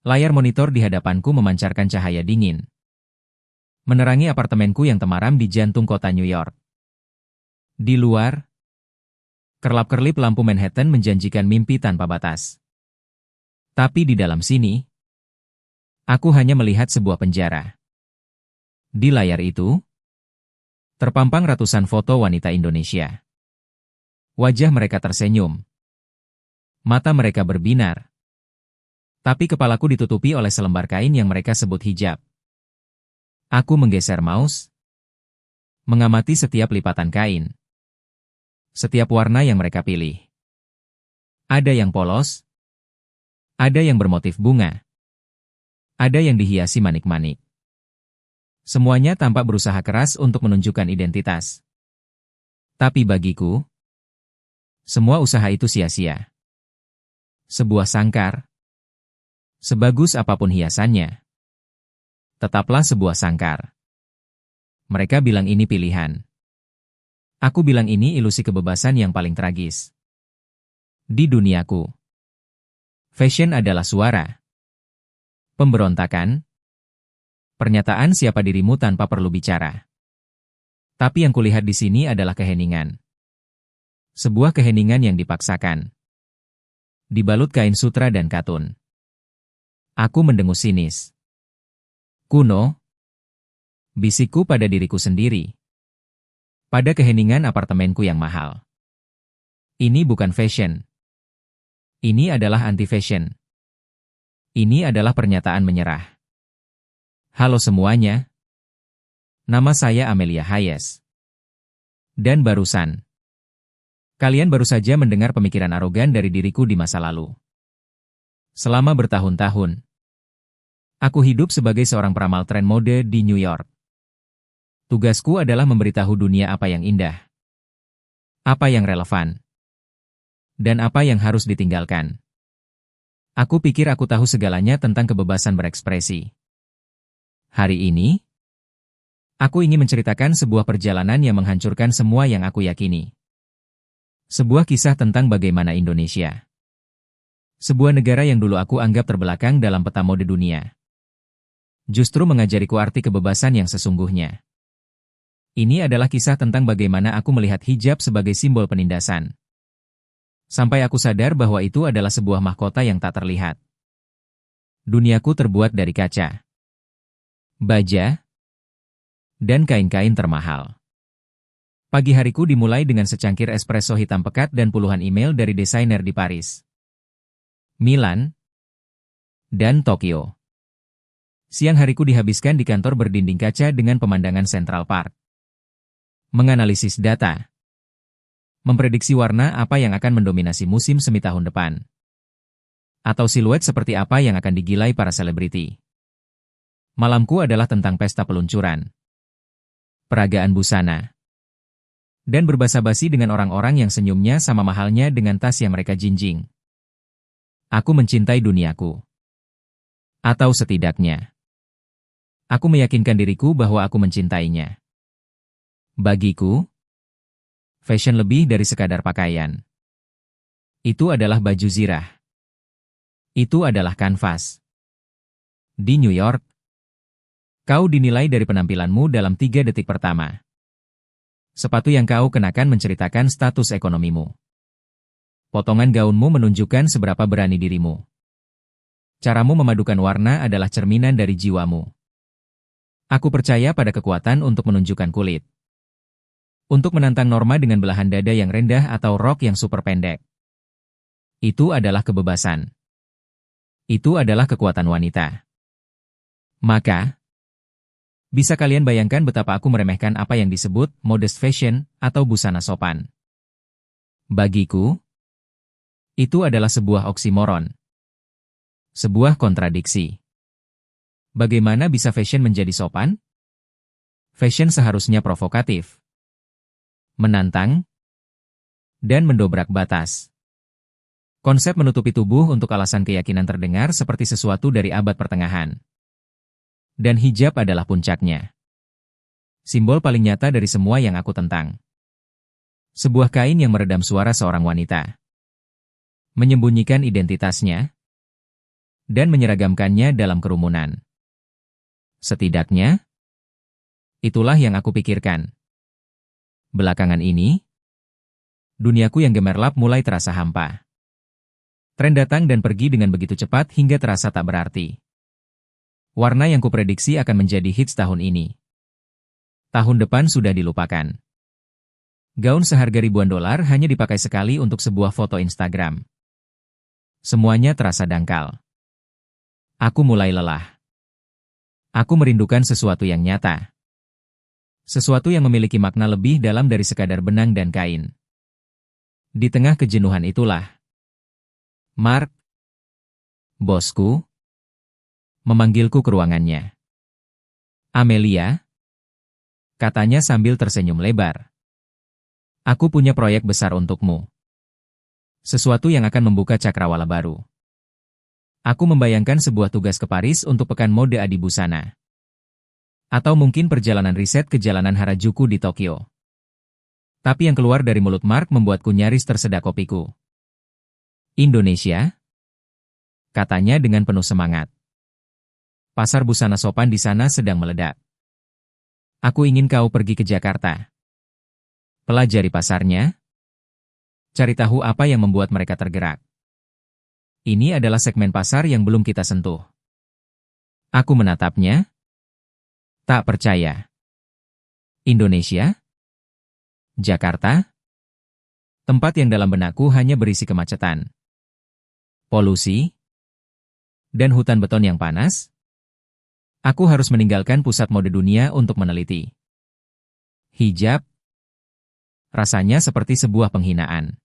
Layar monitor di hadapanku memancarkan cahaya dingin, menerangi apartemenku yang temaram di jantung kota New York. Di luar, kerlap-kerlip lampu Manhattan menjanjikan mimpi tanpa batas. Tapi di dalam sini, aku hanya melihat sebuah penjara. Di layar itu, terpampang ratusan foto wanita Indonesia. Wajah mereka tersenyum. Mata mereka berbinar. Tapi kepalaku ditutupi oleh selembar kain yang mereka sebut hijab. Aku menggeser mouse, mengamati setiap lipatan kain. Setiap warna yang mereka pilih. Ada yang polos, ada yang bermotif bunga, ada yang dihiasi manik-manik. Semuanya tampak berusaha keras untuk menunjukkan identitas. Tapi bagiku, semua usaha itu sia-sia. Sebuah sangkar, sebagus apapun hiasannya, tetaplah sebuah sangkar. Mereka bilang ini pilihan. Aku bilang ini ilusi kebebasan yang paling tragis. Di duniaku, fashion adalah suara, pemberontakan, pernyataan siapa dirimu tanpa perlu bicara. Tapi yang kulihat di sini adalah keheningan. Sebuah keheningan yang dipaksakan. Dibalut kain sutra dan katun. Aku mendengus sinis. Kuno, bisikku pada diriku sendiri. Pada keheningan apartemenku yang mahal. Ini bukan fashion. Ini adalah anti-fashion. Ini adalah pernyataan menyerah. Halo semuanya. Nama saya Amelia Hayes. Dan barusan, kalian baru saja mendengar pemikiran arogan dari diriku di masa lalu. Selama bertahun-tahun, aku hidup sebagai seorang peramal tren mode di New York. Tugasku adalah memberitahu dunia apa yang indah, apa yang relevan, dan apa yang harus ditinggalkan. Aku pikir aku tahu segalanya tentang kebebasan berekspresi. Hari ini, aku ingin menceritakan sebuah perjalanan yang menghancurkan semua yang aku yakini. Sebuah kisah tentang bagaimana Indonesia, sebuah negara yang dulu aku anggap terbelakang dalam peta mode dunia, justru mengajariku arti kebebasan yang sesungguhnya. Ini adalah kisah tentang bagaimana aku melihat hijab sebagai simbol penindasan. Sampai aku sadar bahwa itu adalah sebuah mahkota yang tak terlihat. Duniaku terbuat dari kaca, baja, dan kain-kain termahal. Pagi hariku dimulai dengan secangkir espresso hitam pekat dan puluhan email dari desainer di Paris, Milan, dan Tokyo. Siang hariku dihabiskan di kantor berdinding kaca dengan pemandangan Central Park. Menganalisis data. Memprediksi warna apa yang akan mendominasi musim semi tahun depan. Atau siluet seperti apa yang akan digilai para selebriti. Malamku adalah tentang pesta peluncuran, peragaan busana, dan berbasa-basi dengan orang-orang yang senyumnya sama mahalnya dengan tas yang mereka jinjing. Aku mencintai duniaku. Atau setidaknya, aku meyakinkan diriku bahwa aku mencintainya. Bagiku, fashion lebih dari sekadar pakaian. Itu adalah baju zirah. Itu adalah kanvas. Di New York, kau dinilai dari penampilanmu dalam 3 detik pertama. Sepatu yang kau kenakan menceritakan status ekonomimu. Potongan gaunmu menunjukkan seberapa berani dirimu. Caramu memadukan warna adalah cerminan dari jiwamu. Aku percaya pada kekuatan untuk menunjukkan kulit. Untuk menantang norma dengan belahan dada yang rendah atau rok yang super pendek. Itu adalah kebebasan. Itu adalah kekuatan wanita. Maka, bisa kalian bayangkan betapa aku meremehkan apa yang disebut modest fashion atau busana sopan. Bagiku, itu adalah sebuah oksimoron. Sebuah kontradiksi. Bagaimana bisa fashion menjadi sopan? Fashion seharusnya provokatif, menantang, dan mendobrak batas. Konsep menutupi tubuh untuk alasan keyakinan terdengar seperti sesuatu dari abad pertengahan. Dan hijab adalah puncaknya. Simbol paling nyata dari semua yang aku tentang. Sebuah kain yang meredam suara seorang wanita. Menyembunyikan identitasnya. dan menyeragamkannya dalam kerumunan. Setidaknya, itulah yang aku pikirkan. Belakangan ini, duniaku yang gemerlap mulai terasa hampa. Tren datang dan pergi dengan begitu cepat hingga terasa tak berarti. Warna yang kuprediksi akan menjadi hits tahun ini, tahun depan sudah dilupakan. Gaun seharga ribuan dolar hanya dipakai sekali untuk sebuah foto Instagram. Semuanya terasa dangkal. Aku mulai lelah. Aku merindukan sesuatu yang nyata. Sesuatu yang memiliki makna lebih dalam dari sekadar benang dan kain. Di tengah kejenuhan itulah, Mark, bosku, memanggilku ke ruangannya. Amelia, katanya sambil tersenyum lebar. Aku punya proyek besar untukmu. Sesuatu yang akan membuka cakrawala baru. Aku membayangkan sebuah tugas ke Paris untuk pekan mode adibusana. Atau mungkin perjalanan riset ke jalanan Harajuku di Tokyo. Tapi yang keluar dari mulut Mark membuatku nyaris tersedak kopiku. Indonesia? Katanya dengan penuh semangat. Pasar busana sopan di sana sedang meledak. Aku ingin kau pergi ke Jakarta. Pelajari pasarnya. Cari tahu apa yang membuat mereka tergerak. Ini adalah segmen pasar yang belum kita sentuh. Aku menatapnya. Tak percaya. Indonesia? Jakarta? Tempat yang dalam benakku hanya berisi kemacetan, polusi, dan hutan beton yang panas? Aku harus meninggalkan pusat mode dunia untuk meneliti hijab. Rasanya seperti sebuah penghinaan.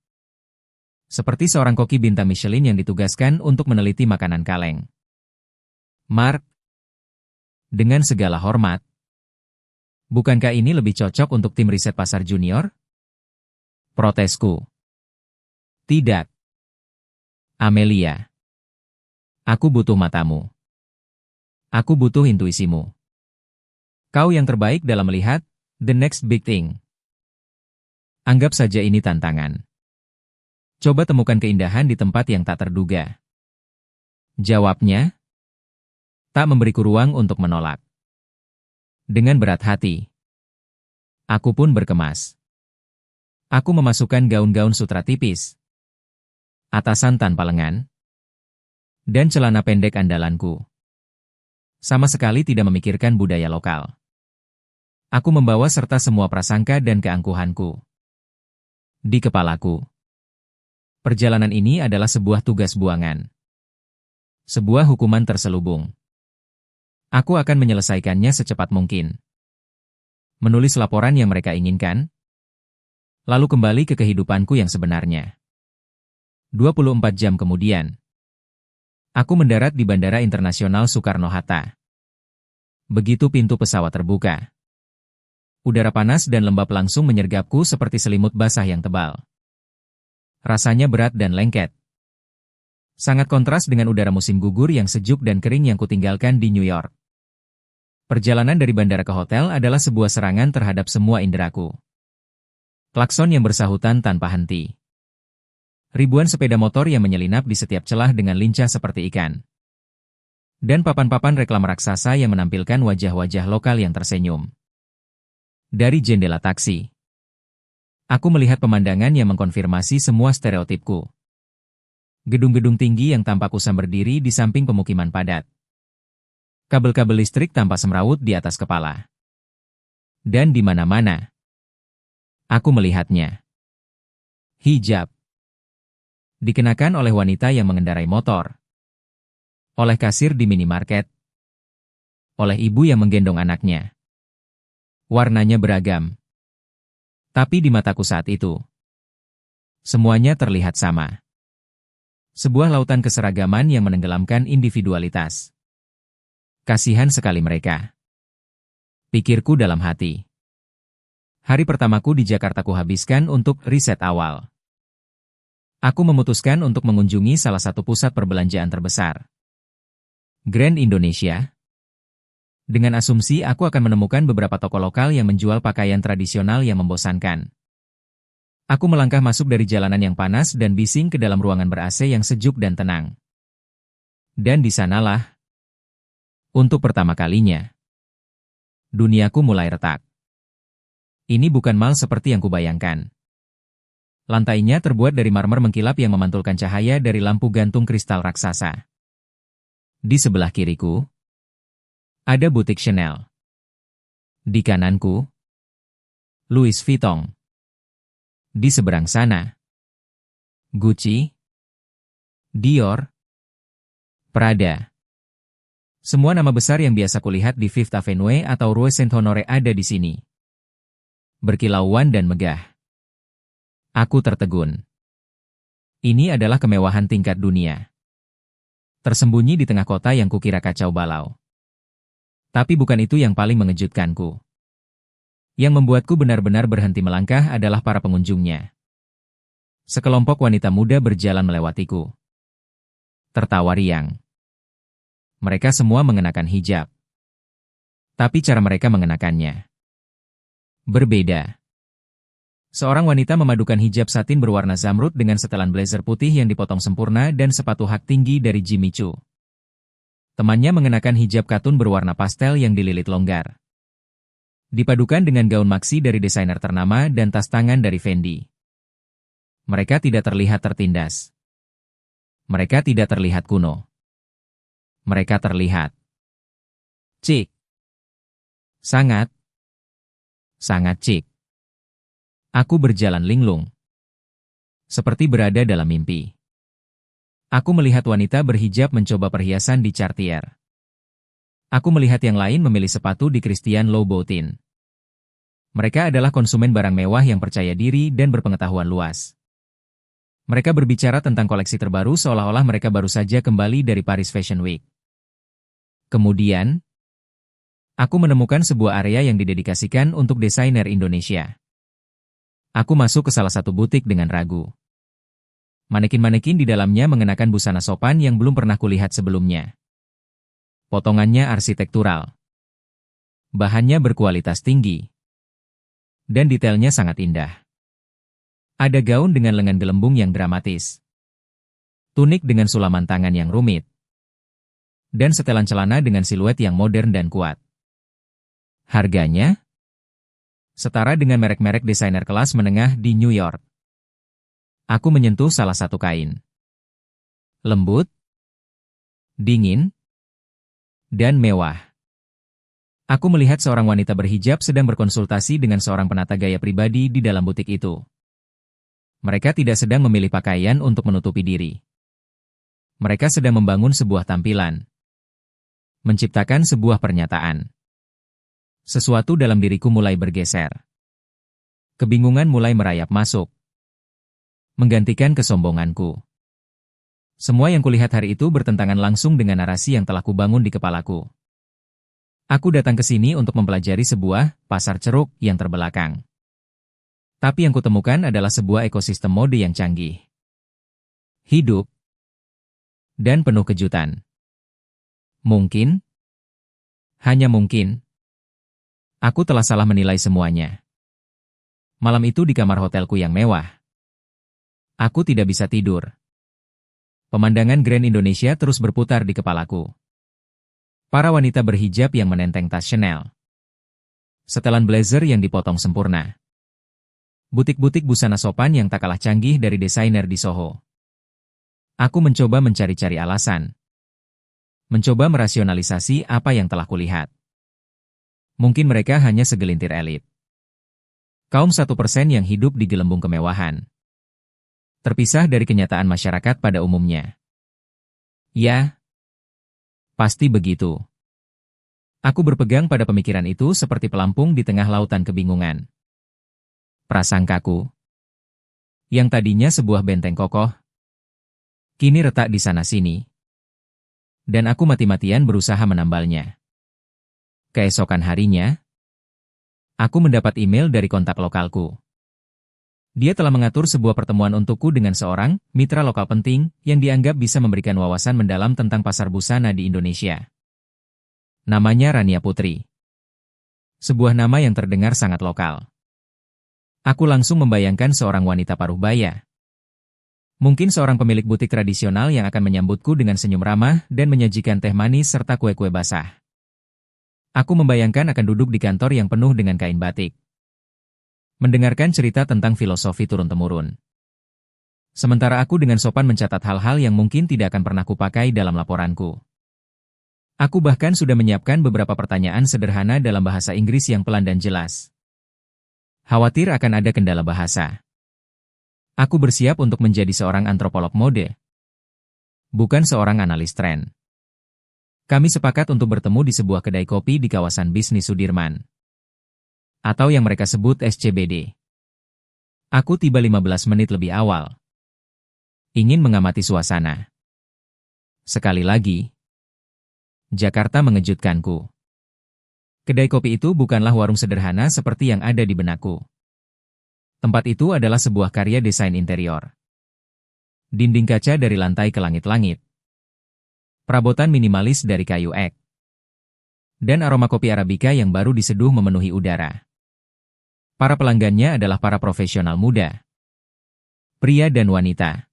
Seperti seorang koki bintang Michelin yang ditugaskan untuk meneliti makanan kaleng. Mark, dengan segala hormat, bukankah ini lebih cocok untuk tim riset pasar junior? Protesku. Tidak. Amelia. Aku butuh matamu. Aku butuh intuisimu. Kau yang terbaik dalam melihat the next big thing. Anggap saja ini tantangan. Coba temukan keindahan di tempat yang tak terduga. Jawabnya, tak memberiku ruang untuk menolak. Dengan berat hati, aku pun berkemas. Aku memasukkan gaun-gaun sutra tipis, atasan tanpa lengan, dan celana pendek andalanku. Sama sekali tidak memikirkan budaya lokal. Aku membawa serta semua prasangka dan keangkuhanku. Di kepalaku, perjalanan ini adalah sebuah tugas buangan. Sebuah hukuman terselubung. Aku akan menyelesaikannya secepat mungkin. Menulis laporan yang mereka inginkan, lalu kembali ke kehidupanku yang sebenarnya. 24 jam kemudian, aku mendarat di Bandara Internasional Soekarno-Hatta. Begitu pintu pesawat terbuka, udara panas dan lembab langsung menyergapku seperti selimut basah yang tebal. Rasanya berat dan lengket. Sangat kontras dengan udara musim gugur yang sejuk dan kering yang kutinggalkan di New York. Perjalanan dari bandara ke hotel adalah sebuah serangan terhadap semua inderaku. Klakson yang bersahutan tanpa henti. Ribuan sepeda motor yang menyelinap di setiap celah dengan lincah seperti ikan. Dan papan-papan reklam raksasa yang menampilkan wajah-wajah lokal yang tersenyum. Dari jendela taksi, aku melihat pemandangan yang mengkonfirmasi semua stereotipku. Gedung-gedung tinggi yang tampak usang berdiri di samping pemukiman padat. Kabel-kabel listrik tanpa semrawut di atas kepala. Dan di mana-mana, aku melihatnya. Hijab. Dikenakan oleh wanita yang mengendarai motor. Oleh kasir di minimarket. Oleh ibu yang menggendong anaknya. Warnanya beragam. Tapi di mataku saat itu, semuanya terlihat sama. Sebuah lautan keseragaman yang menenggelamkan individualitas. Kasihan sekali mereka. Pikirku dalam hati. Hari pertamaku di Jakarta kuhabiskan untuk riset awal. Aku memutuskan untuk mengunjungi salah satu pusat perbelanjaan terbesar, Grand Indonesia. Dengan asumsi aku akan menemukan beberapa toko lokal yang menjual pakaian tradisional yang membosankan. Aku melangkah masuk dari jalanan yang panas dan bising ke dalam ruangan ber-AC yang sejuk dan tenang. Dan di sanalah, untuk pertama kalinya, duniaku mulai retak. Ini bukan mal seperti yang kubayangkan. Lantainya terbuat dari marmer mengkilap yang memantulkan cahaya dari lampu gantung kristal raksasa. Di sebelah kiriku, ada butik Chanel. Di kananku, Louis Vuitton. Di seberang sana, Gucci, Dior, Prada. Semua nama besar yang biasa kulihat di Fifth Avenue atau Rue Saint-Honoré ada di sini. Berkilauan dan megah. Aku tertegun. Ini adalah kemewahan tingkat dunia. Tersembunyi di tengah kota yang kukira kacau balau. Tapi bukan itu yang paling mengejutkanku. Yang membuatku benar-benar berhenti melangkah adalah para pengunjungnya. Sekelompok wanita muda berjalan melewatiku. Tertawa riang. Mereka semua mengenakan hijab. Tapi cara mereka mengenakannya berbeda. Seorang wanita memadukan hijab satin berwarna zamrud dengan setelan blazer putih yang dipotong sempurna dan sepatu hak tinggi dari Jimmy Choo. Temannya mengenakan hijab katun berwarna pastel yang dililit longgar. Dipadukan dengan gaun maxi dari desainer ternama dan tas tangan dari Fendi. Mereka tidak terlihat tertindas. Mereka tidak terlihat kuno. Mereka terlihat chic. Sangat chic. Aku berjalan linglung. Seperti berada dalam mimpi. Aku melihat wanita berhijab mencoba perhiasan di Cartier. Aku melihat yang lain memilih sepatu di Christian Louboutin. Mereka adalah konsumen barang mewah yang percaya diri dan berpengetahuan luas. Mereka berbicara tentang koleksi terbaru seolah-olah mereka baru saja kembali dari Paris Fashion Week. Kemudian, aku menemukan sebuah area yang didedikasikan untuk desainer Indonesia. Aku masuk ke salah satu butik dengan ragu. Manekin-manekin di dalamnya mengenakan busana sopan yang belum pernah kulihat sebelumnya. Potongannya arsitektural. Bahannya berkualitas tinggi. Dan detailnya sangat indah. Ada gaun dengan lengan gelembung yang dramatis. Tunik dengan sulaman tangan yang rumit. Dan setelan celana dengan siluet yang modern dan kuat. Harganya setara dengan merek-merek desainer kelas menengah di New York. Aku menyentuh salah satu kain. Lembut, dingin, dan mewah. Aku melihat seorang wanita berhijab sedang berkonsultasi dengan seorang penata gaya pribadi di dalam butik itu. Mereka tidak sedang memilih pakaian untuk menutupi diri. Mereka sedang membangun sebuah tampilan. Menciptakan sebuah pernyataan. Sesuatu dalam diriku mulai bergeser. Kebingungan mulai merayap masuk. Menggantikan kesombonganku. Semua yang kulihat hari itu bertentangan langsung dengan narasi yang telah kubangun di kepalaku. Aku datang ke sini untuk mempelajari sebuah pasar ceruk yang terbelakang. Tapi yang kutemukan adalah sebuah ekosistem mode yang canggih. Hidup. Dan penuh kejutan. Mungkin, hanya mungkin, aku telah salah menilai semuanya. Malam itu di kamar hotelku yang mewah. Aku tidak bisa tidur. Pemandangan Grand Indonesia terus berputar di kepalaku. Para wanita berhijab yang menenteng tas Chanel. Setelan blazer yang dipotong sempurna. Butik-butik busana sopan yang tak kalah canggih dari desainer di Soho. Aku mencoba mencari-cari alasan. Mencoba merasionalisasi apa yang telah kulihat. Mungkin mereka hanya segelintir elit. Kaum 1% yang hidup di gelembung kemewahan. Terpisah dari kenyataan masyarakat pada umumnya. Ya, pasti begitu. Aku berpegang pada pemikiran itu seperti pelampung di tengah lautan kebingungan. Prasangkaku, yang tadinya sebuah benteng kokoh, kini retak di sana-sini. Dan aku mati-matian berusaha menambalnya. Keesokan harinya, aku mendapat email dari kontak lokalku. Dia telah mengatur sebuah pertemuan untukku dengan seorang mitra lokal penting yang dianggap bisa memberikan wawasan mendalam tentang pasar busana di Indonesia. Namanya Rania Putri. Sebuah nama yang terdengar sangat lokal. Aku langsung membayangkan seorang wanita paruh baya. Mungkin seorang pemilik butik tradisional yang akan menyambutku dengan senyum ramah dan menyajikan teh manis serta kue-kue basah. Aku membayangkan akan duduk di kantor yang penuh dengan kain batik. Mendengarkan cerita tentang filosofi turun-temurun. Sementara aku dengan sopan mencatat hal-hal yang mungkin tidak akan pernah kupakai dalam laporanku. Aku bahkan sudah menyiapkan beberapa pertanyaan sederhana dalam bahasa Inggris yang pelan dan jelas. Khawatir akan ada kendala bahasa. Aku bersiap untuk menjadi seorang antropolog mode, bukan seorang analis tren. Kami sepakat untuk bertemu di sebuah kedai kopi di kawasan bisnis Sudirman. Atau yang mereka sebut SCBD. Aku tiba 15 menit lebih awal. Ingin mengamati suasana. Sekali lagi, Jakarta mengejutkanku. Kedai kopi itu bukanlah warung sederhana seperti yang ada di benakku. Tempat itu adalah sebuah karya desain interior. Dinding kaca dari lantai ke langit-langit. Perabotan minimalis dari kayu ek. Dan aroma kopi Arabica yang baru diseduh memenuhi udara. Para pelanggannya adalah para profesional muda. Pria dan wanita.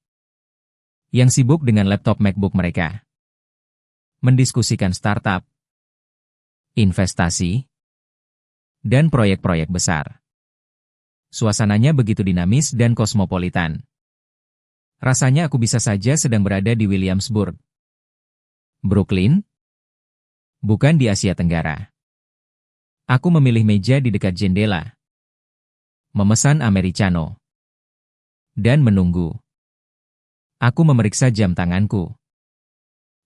Yang sibuk dengan laptop MacBook mereka. Mendiskusikan startup. Investasi. Dan proyek-proyek besar. Suasananya begitu dinamis dan kosmopolitan. Rasanya aku bisa saja sedang berada di Williamsburg, Brooklyn, bukan di Asia Tenggara. Aku memilih meja di dekat jendela, memesan americano, dan menunggu. Aku memeriksa jam tanganku.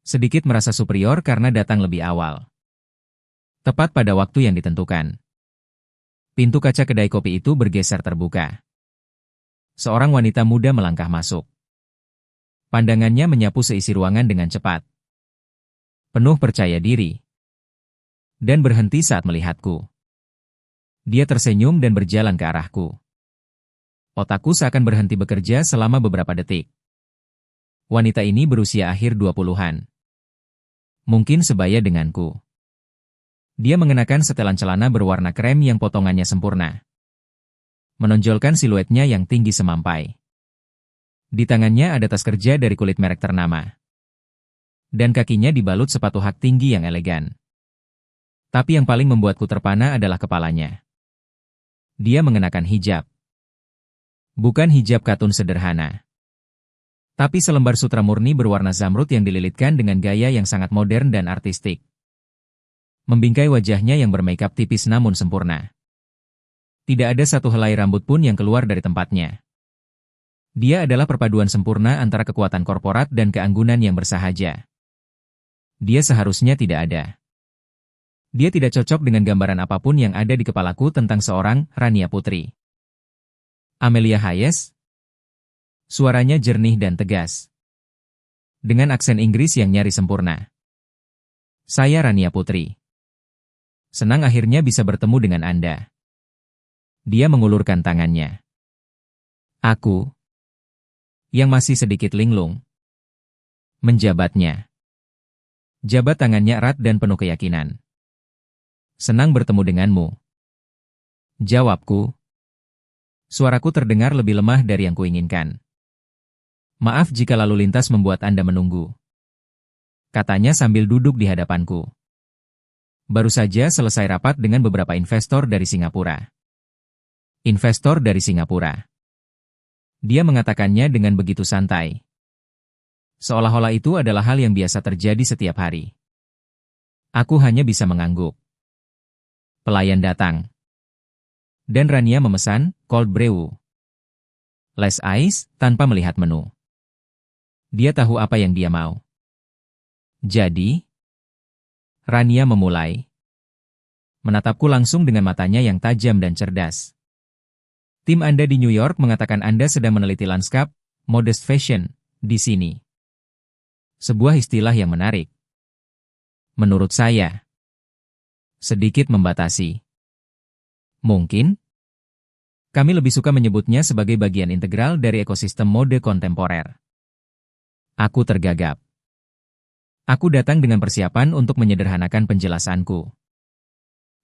Sedikit merasa superior karena datang lebih awal. Tepat pada waktu yang ditentukan. Pintu kaca kedai kopi itu bergeser terbuka. Seorang wanita muda melangkah masuk. Pandangannya menyapu seisi ruangan dengan cepat. Penuh percaya diri. Dan berhenti saat melihatku. Dia tersenyum dan berjalan ke arahku. Otakku seakan berhenti bekerja selama beberapa detik. Wanita ini berusia akhir 20-an. Mungkin sebaya denganku. Dia mengenakan setelan celana berwarna krem yang potongannya sempurna. Menonjolkan siluetnya yang tinggi semampai. Di tangannya ada tas kerja dari kulit merek ternama. Dan kakinya dibalut sepatu hak tinggi yang elegan. Tapi yang paling membuatku terpana adalah kepalanya. Dia mengenakan hijab. Bukan hijab katun sederhana. Tapi selembar sutra murni berwarna zamrud yang dililitkan dengan gaya yang sangat modern dan artistik. Membingkai wajahnya yang bermakeup tipis namun sempurna. Tidak ada satu helai rambut pun yang keluar dari tempatnya. Dia adalah perpaduan sempurna antara kekuatan korporat dan keanggunan yang bersahaja. Dia seharusnya tidak ada. Dia tidak cocok dengan gambaran apapun yang ada di kepalaku tentang seorang Rania Putri. Amelia Hayes? Suaranya jernih dan tegas. Dengan aksen Inggris yang nyaris sempurna. Saya Rania Putri. Senang akhirnya bisa bertemu dengan Anda. Dia mengulurkan tangannya. Aku, yang masih sedikit linglung, menjabatnya. Jabat tangannya erat dan penuh keyakinan. Senang bertemu denganmu. Jawabku. Suaraku terdengar lebih lemah dari yang kuinginkan. Maaf jika lalu lintas membuat Anda menunggu. Katanya sambil duduk di hadapanku. Baru saja selesai rapat dengan beberapa investor dari Singapura. Investor dari Singapura. Dia mengatakannya dengan begitu santai. Seolah-olah itu adalah hal yang biasa terjadi setiap hari. Aku hanya bisa mengangguk. Pelayan datang. Dan Rania memesan cold brew. Less ice, tanpa melihat menu. Dia tahu apa yang dia mau. Jadi, Rania memulai. Menatapku langsung dengan matanya yang tajam dan cerdas. Tim Anda di New York mengatakan Anda sedang meneliti lanskap, modest fashion, di sini. Sebuah istilah yang menarik. Menurut saya. Sedikit membatasi. Mungkin, kami lebih suka menyebutnya sebagai bagian integral dari ekosistem mode kontemporer. Aku tergagap. Aku datang dengan persiapan untuk menyederhanakan penjelasanku.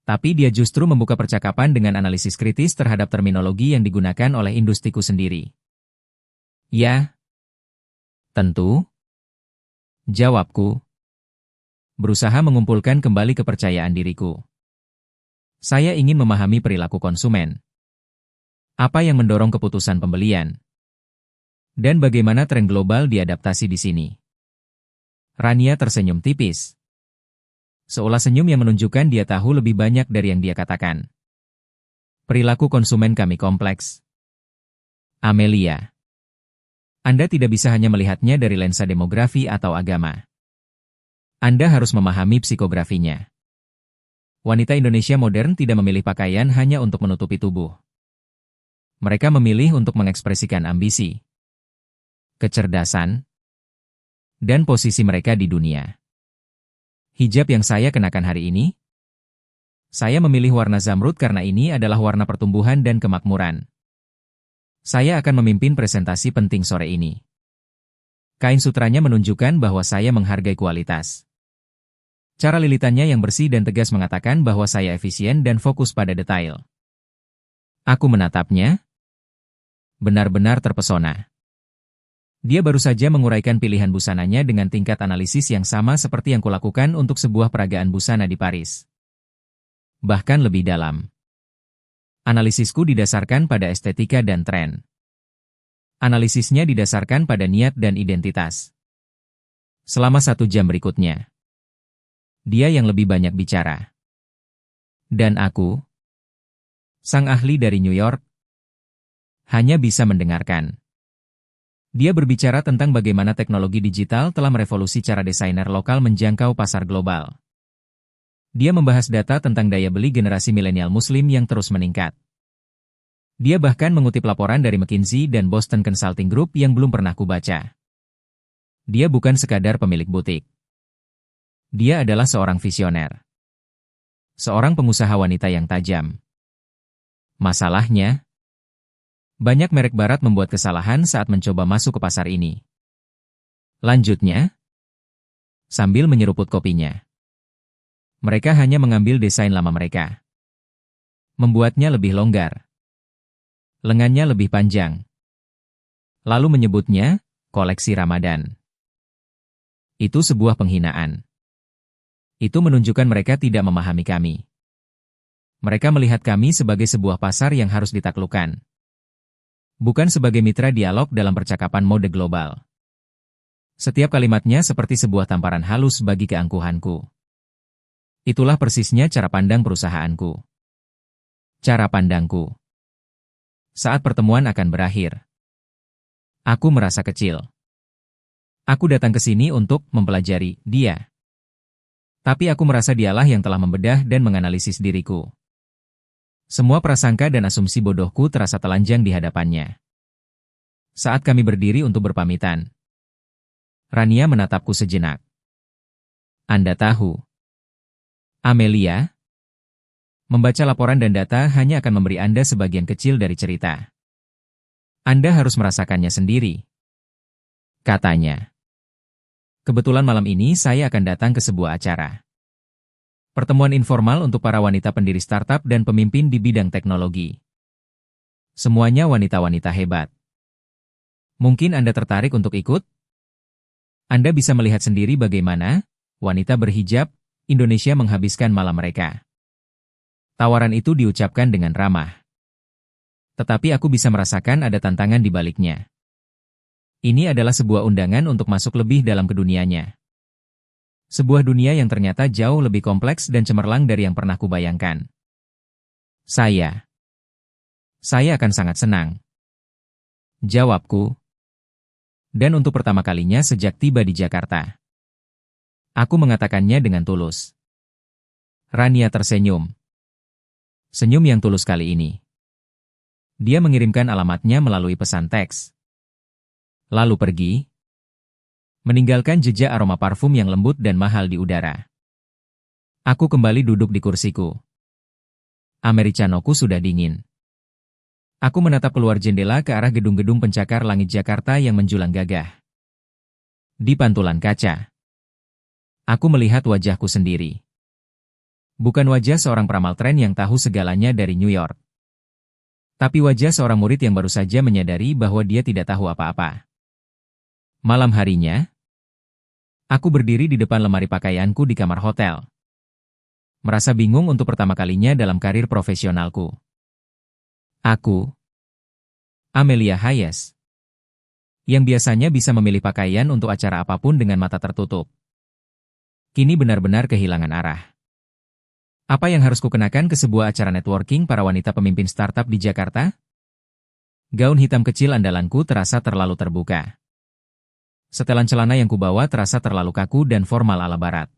Tapi dia justru membuka percakapan dengan analisis kritis terhadap terminologi yang digunakan oleh industriku sendiri. Ya, Tentu, jawabku. Berusaha mengumpulkan kembali kepercayaan diriku. Saya ingin memahami perilaku konsumen. Apa yang mendorong keputusan pembelian? Dan bagaimana tren global diadaptasi di sini? Rania tersenyum tipis. Seolah senyum yang menunjukkan dia tahu lebih banyak dari yang dia katakan. Perilaku konsumen kami kompleks. Amelia. Anda tidak bisa hanya melihatnya dari lensa demografi atau agama. Anda harus memahami psikografinya. Wanita Indonesia modern tidak memilih pakaian hanya untuk menutupi tubuh. Mereka memilih untuk mengekspresikan ambisi, kecerdasan, dan posisi mereka di dunia. Hijab yang saya kenakan hari ini, saya memilih warna zamrud karena ini adalah warna pertumbuhan dan kemakmuran. Saya akan memimpin presentasi penting sore ini. Kain sutranya menunjukkan bahwa saya menghargai kualitas. Cara lilitannya yang bersih dan tegas mengatakan bahwa saya efisien dan fokus pada detail. Aku menatapnya, benar-benar terpesona. Dia baru saja menguraikan pilihan busananya dengan tingkat analisis yang sama seperti yang kulakukan untuk sebuah peragaan busana di Paris. Bahkan lebih dalam. Analisisku didasarkan pada estetika dan tren. Analisisnya didasarkan pada niat dan identitas. Selama 1 jam berikutnya, dia yang lebih banyak bicara. Dan aku, sang ahli dari New York, hanya bisa mendengarkan. Dia berbicara tentang bagaimana teknologi digital telah merevolusi cara desainer lokal menjangkau pasar global. Dia membahas data tentang daya beli generasi milenial Muslim yang terus meningkat. Dia bahkan mengutip laporan dari McKinsey dan Boston Consulting Group yang belum pernah kubaca. Dia bukan sekadar pemilik butik. Dia adalah seorang visioner. Seorang pengusaha wanita yang tajam. Masalahnya, banyak merek barat membuat kesalahan saat mencoba masuk ke pasar ini. Lanjutnya, sambil menyeruput kopinya, mereka hanya mengambil desain lama mereka. Membuatnya lebih longgar. Lengannya lebih panjang. Lalu menyebutnya, koleksi Ramadan. Itu sebuah penghinaan. Itu menunjukkan mereka tidak memahami kami. Mereka melihat kami sebagai sebuah pasar yang harus ditaklukkan. Bukan sebagai mitra dialog dalam percakapan mode global. Setiap kalimatnya seperti sebuah tamparan halus bagi keangkuhanku. Itulah persisnya cara pandang perusahaanku. Cara pandangku. Saat pertemuan akan berakhir, aku merasa kecil. Aku datang ke sini untuk mempelajari dia. Tapi aku merasa dialah yang telah membedah dan menganalisis diriku. Semua prasangka dan asumsi bodohku terasa telanjang di hadapannya. Saat kami berdiri untuk berpamitan, Rania menatapku sejenak. Anda tahu, Amelia, membaca laporan dan data hanya akan memberi Anda sebagian kecil dari cerita. Anda harus merasakannya sendiri, katanya. Kebetulan malam ini saya akan datang ke sebuah acara. Pertemuan informal untuk para wanita pendiri startup dan pemimpin di bidang teknologi. Semuanya wanita-wanita hebat. Mungkin Anda tertarik untuk ikut? Anda bisa melihat sendiri bagaimana wanita berhijab Indonesia menghabiskan malam mereka. Tawaran itu diucapkan dengan ramah. Tetapi aku bisa merasakan ada tantangan di baliknya. Ini adalah sebuah undangan untuk masuk lebih dalam ke dunianya. Sebuah dunia yang ternyata jauh lebih kompleks dan cemerlang dari yang pernah kubayangkan. Saya akan sangat senang, jawabku. Dan untuk pertama kalinya sejak tiba di Jakarta. Aku mengatakannya dengan tulus. Rania tersenyum. Senyum yang tulus kali ini. Dia mengirimkan alamatnya melalui pesan teks. Lalu pergi, meninggalkan jejak aroma parfum yang lembut dan mahal di udara. Aku kembali duduk di kursiku. Americanoku sudah dingin. Aku menatap keluar jendela ke arah gedung-gedung pencakar langit Jakarta yang menjulang gagah. Di pantulan kaca, aku melihat wajahku sendiri. Bukan wajah seorang peramal tren yang tahu segalanya dari New York. Tapi wajah seorang murid yang baru saja menyadari bahwa dia tidak tahu apa-apa. Malam harinya, aku berdiri di depan lemari pakaianku di kamar hotel. Merasa bingung untuk pertama kalinya dalam karir profesionalku. Aku, Amelia Hayes, yang biasanya bisa memilih pakaian untuk acara apapun dengan mata tertutup, kini benar-benar kehilangan arah. Apa yang harus kukenakan ke sebuah acara networking para wanita pemimpin startup di Jakarta? Gaun hitam kecil andalanku terasa terlalu terbuka. Setelan celana yang kubawa terasa terlalu kaku dan formal ala barat.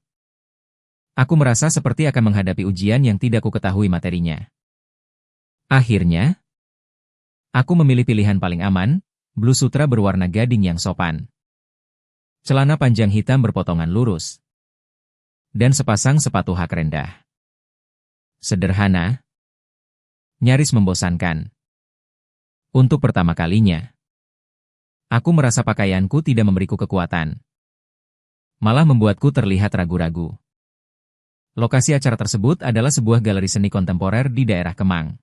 Aku merasa seperti akan menghadapi ujian yang tidak kuketahui materinya. Akhirnya, aku memilih pilihan paling aman, blus sutra berwarna gading yang sopan. Celana panjang hitam berpotongan lurus. Dan sepasang sepatu hak rendah. Sederhana, nyaris membosankan. Untuk pertama kalinya, aku merasa pakaianku tidak memberiku kekuatan. Malah membuatku terlihat ragu-ragu. Lokasi acara tersebut adalah sebuah galeri seni kontemporer di daerah Kemang.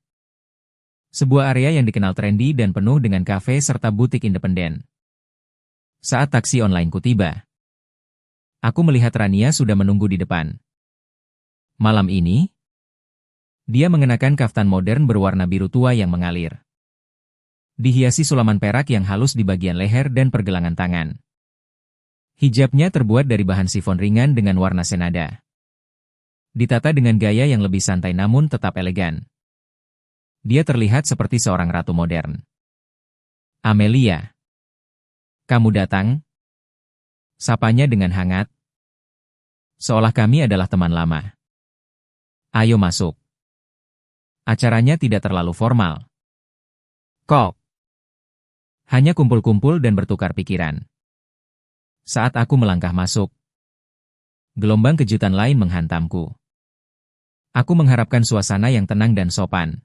Sebuah area yang dikenal trendy dan penuh dengan kafe serta butik independen. Saat taksi onlineku tiba, aku melihat Rania sudah menunggu di depan. Malam ini, dia mengenakan kaftan modern berwarna biru tua yang mengalir. Dihiasi sulaman perak yang halus di bagian leher dan pergelangan tangan. Hijabnya terbuat dari bahan sifon ringan dengan warna senada. Ditata dengan gaya yang lebih santai namun tetap elegan. Dia terlihat seperti seorang ratu modern. Amelia, kamu datang? Sapanya dengan hangat. Seolah kami adalah teman lama. Ayo masuk. Acaranya tidak terlalu formal. Kok. Hanya kumpul-kumpul dan bertukar pikiran. Saat aku melangkah masuk, gelombang kejutan lain menghantamku. Aku mengharapkan suasana yang tenang dan sopan.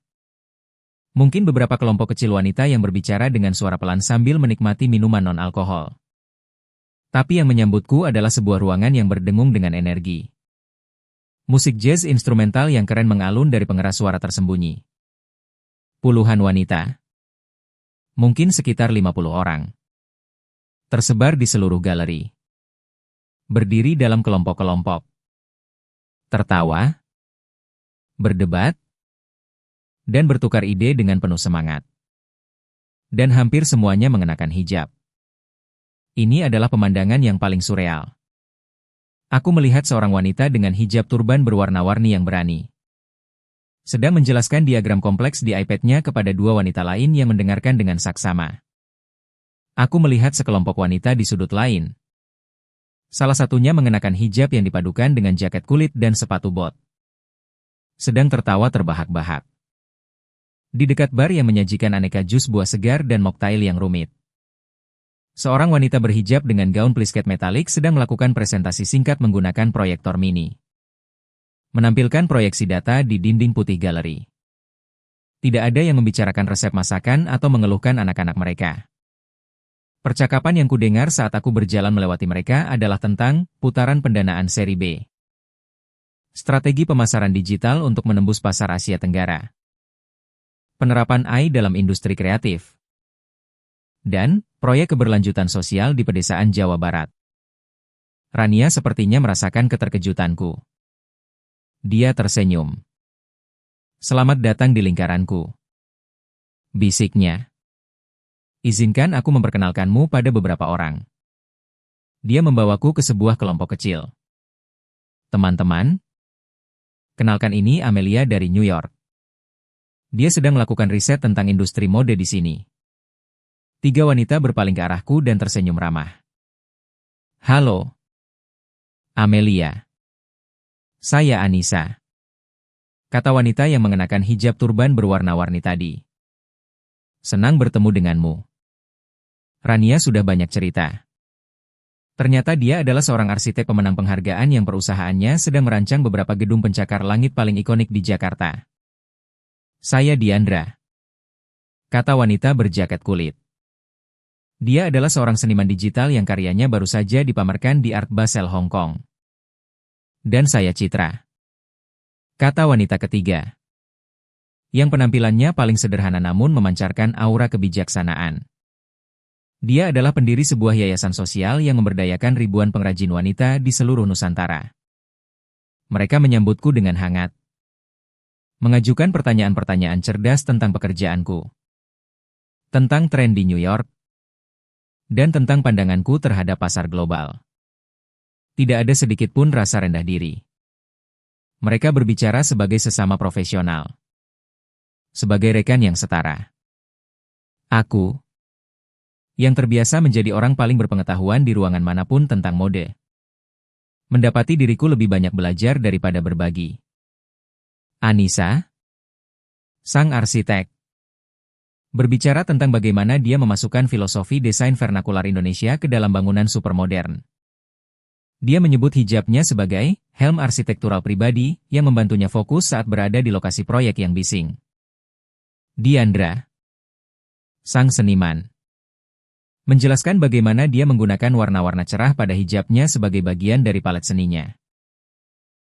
Mungkin beberapa kelompok kecil wanita yang berbicara dengan suara pelan sambil menikmati minuman non-alkohol. Tapi yang menyambutku adalah sebuah ruangan yang berdengung dengan energi. Musik jazz instrumental yang keren mengalun dari pengeras suara tersembunyi. Puluhan wanita. Mungkin sekitar 50 orang. Tersebar di seluruh galeri. Berdiri dalam kelompok-kelompok. Tertawa. Berdebat. Dan bertukar ide dengan penuh semangat. Dan hampir semuanya mengenakan hijab. Ini adalah pemandangan yang paling surreal. Aku melihat seorang wanita dengan hijab turban berwarna-warni yang berani. Sedang menjelaskan diagram kompleks di iPad-nya kepada dua wanita lain yang mendengarkan dengan saksama. Aku melihat sekelompok wanita di sudut lain. Salah satunya mengenakan hijab yang dipadukan dengan jaket kulit dan sepatu bot. Sedang tertawa terbahak-bahak. Di dekat bar yang menyajikan aneka jus buah segar dan mocktail yang rumit. Seorang wanita berhijab dengan gaun plisket metalik sedang melakukan presentasi singkat menggunakan proyektor mini. Menampilkan proyeksi data di dinding putih galeri. Tidak ada yang membicarakan resep masakan atau mengeluhkan anak-anak mereka. Percakapan yang kudengar saat aku berjalan melewati mereka adalah tentang putaran pendanaan seri B. Strategi pemasaran digital untuk menembus pasar Asia Tenggara. Penerapan AI dalam industri kreatif. Dan proyek keberlanjutan sosial di pedesaan Jawa Barat. Rania sepertinya merasakan keterkejutanku. Dia tersenyum. Selamat datang di lingkaranku. Bisiknya. Izinkan aku memperkenalkanmu pada beberapa orang. Dia membawaku ke sebuah kelompok kecil. Teman-teman, kenalkan ini Amelia dari New York. Dia sedang melakukan riset tentang industri mode di sini. 3 wanita berpaling ke arahku dan tersenyum ramah. Halo. Amelia. Saya Anissa. Kata wanita yang mengenakan hijab turban berwarna-warni tadi. Senang bertemu denganmu. Rania sudah banyak cerita. Ternyata dia adalah seorang arsitek pemenang penghargaan yang perusahaannya sedang merancang beberapa gedung pencakar langit paling ikonik di Jakarta. Saya Diandra. Kata wanita berjaket kulit. Dia adalah seorang seniman digital yang karyanya baru saja dipamerkan di Art Basel Hong Kong. Dan saya Citra. Kata wanita ketiga. Yang penampilannya paling sederhana namun memancarkan aura kebijaksanaan. Dia adalah pendiri sebuah yayasan sosial yang memberdayakan ribuan pengrajin wanita di seluruh Nusantara. Mereka menyambutku dengan hangat, mengajukan pertanyaan-pertanyaan cerdas tentang pekerjaanku, tentang tren di New York, dan tentang pandanganku terhadap pasar global. Tidak ada sedikit pun rasa rendah diri. Mereka berbicara sebagai sesama profesional, sebagai rekan yang setara. Aku, yang terbiasa menjadi orang paling berpengetahuan di ruangan manapun tentang mode, mendapati diriku lebih banyak belajar daripada berbagi. Anissa, sang arsitek, berbicara tentang bagaimana dia memasukkan filosofi desain vernakular Indonesia ke dalam bangunan supermodern. Dia menyebut hijabnya sebagai helm arsitektural pribadi yang membantunya fokus saat berada di lokasi proyek yang bising. Diandra, sang seniman, menjelaskan bagaimana dia menggunakan warna-warna cerah pada hijabnya sebagai bagian dari palet seninya.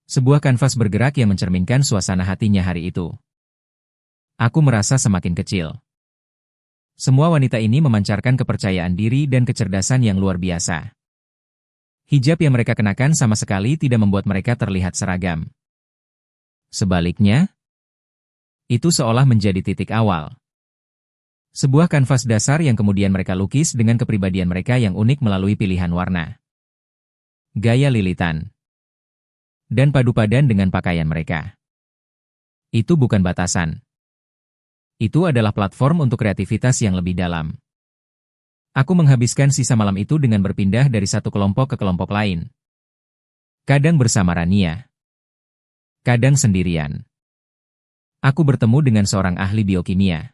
Sebuah kanvas bergerak yang mencerminkan suasana hatinya hari itu. Aku merasa semakin kecil. Semua wanita ini memancarkan kepercayaan diri dan kecerdasan yang luar biasa. Hijab yang mereka kenakan sama sekali tidak membuat mereka terlihat seragam. Sebaliknya, itu seolah menjadi titik awal. Sebuah kanvas dasar yang kemudian mereka lukis dengan kepribadian mereka yang unik melalui pilihan warna, gaya lilitan, dan padu padan dengan pakaian mereka. Itu bukan batasan. Itu adalah platform untuk kreativitas yang lebih dalam. Aku menghabiskan sisa malam itu dengan berpindah dari satu kelompok ke kelompok lain. Kadang bersama Rania, kadang sendirian. Aku bertemu dengan seorang ahli biokimia,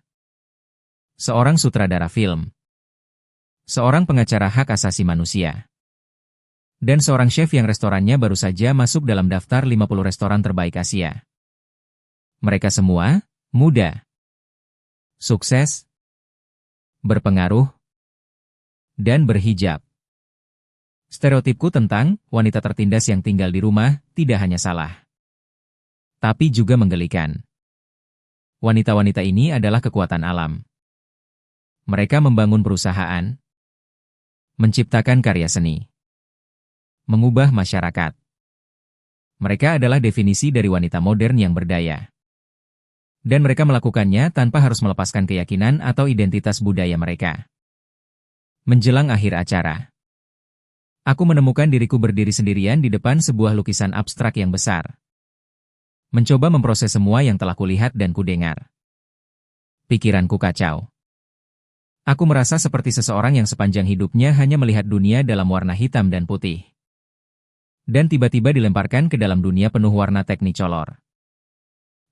seorang sutradara film, seorang pengacara hak asasi manusia, dan seorang chef yang restorannya baru saja masuk dalam daftar 50 restoran terbaik Asia. Mereka semua muda, sukses, berpengaruh, dan berhijab. Stereotipku tentang wanita tertindas yang tinggal di rumah tidak hanya salah, tapi juga menggelikan. Wanita-wanita ini adalah kekuatan alam. Mereka membangun perusahaan, menciptakan karya seni, mengubah masyarakat. Mereka adalah definisi dari wanita modern yang berdaya. Dan mereka melakukannya tanpa harus melepaskan keyakinan atau identitas budaya mereka. Menjelang akhir acara, aku menemukan diriku berdiri sendirian di depan sebuah lukisan abstrak yang besar. Mencoba memproses semua yang telah kulihat dan kudengar. Pikiranku kacau. Aku merasa seperti seseorang yang sepanjang hidupnya hanya melihat dunia dalam warna hitam dan putih. Dan tiba-tiba dilemparkan ke dalam dunia penuh warna teknicolor.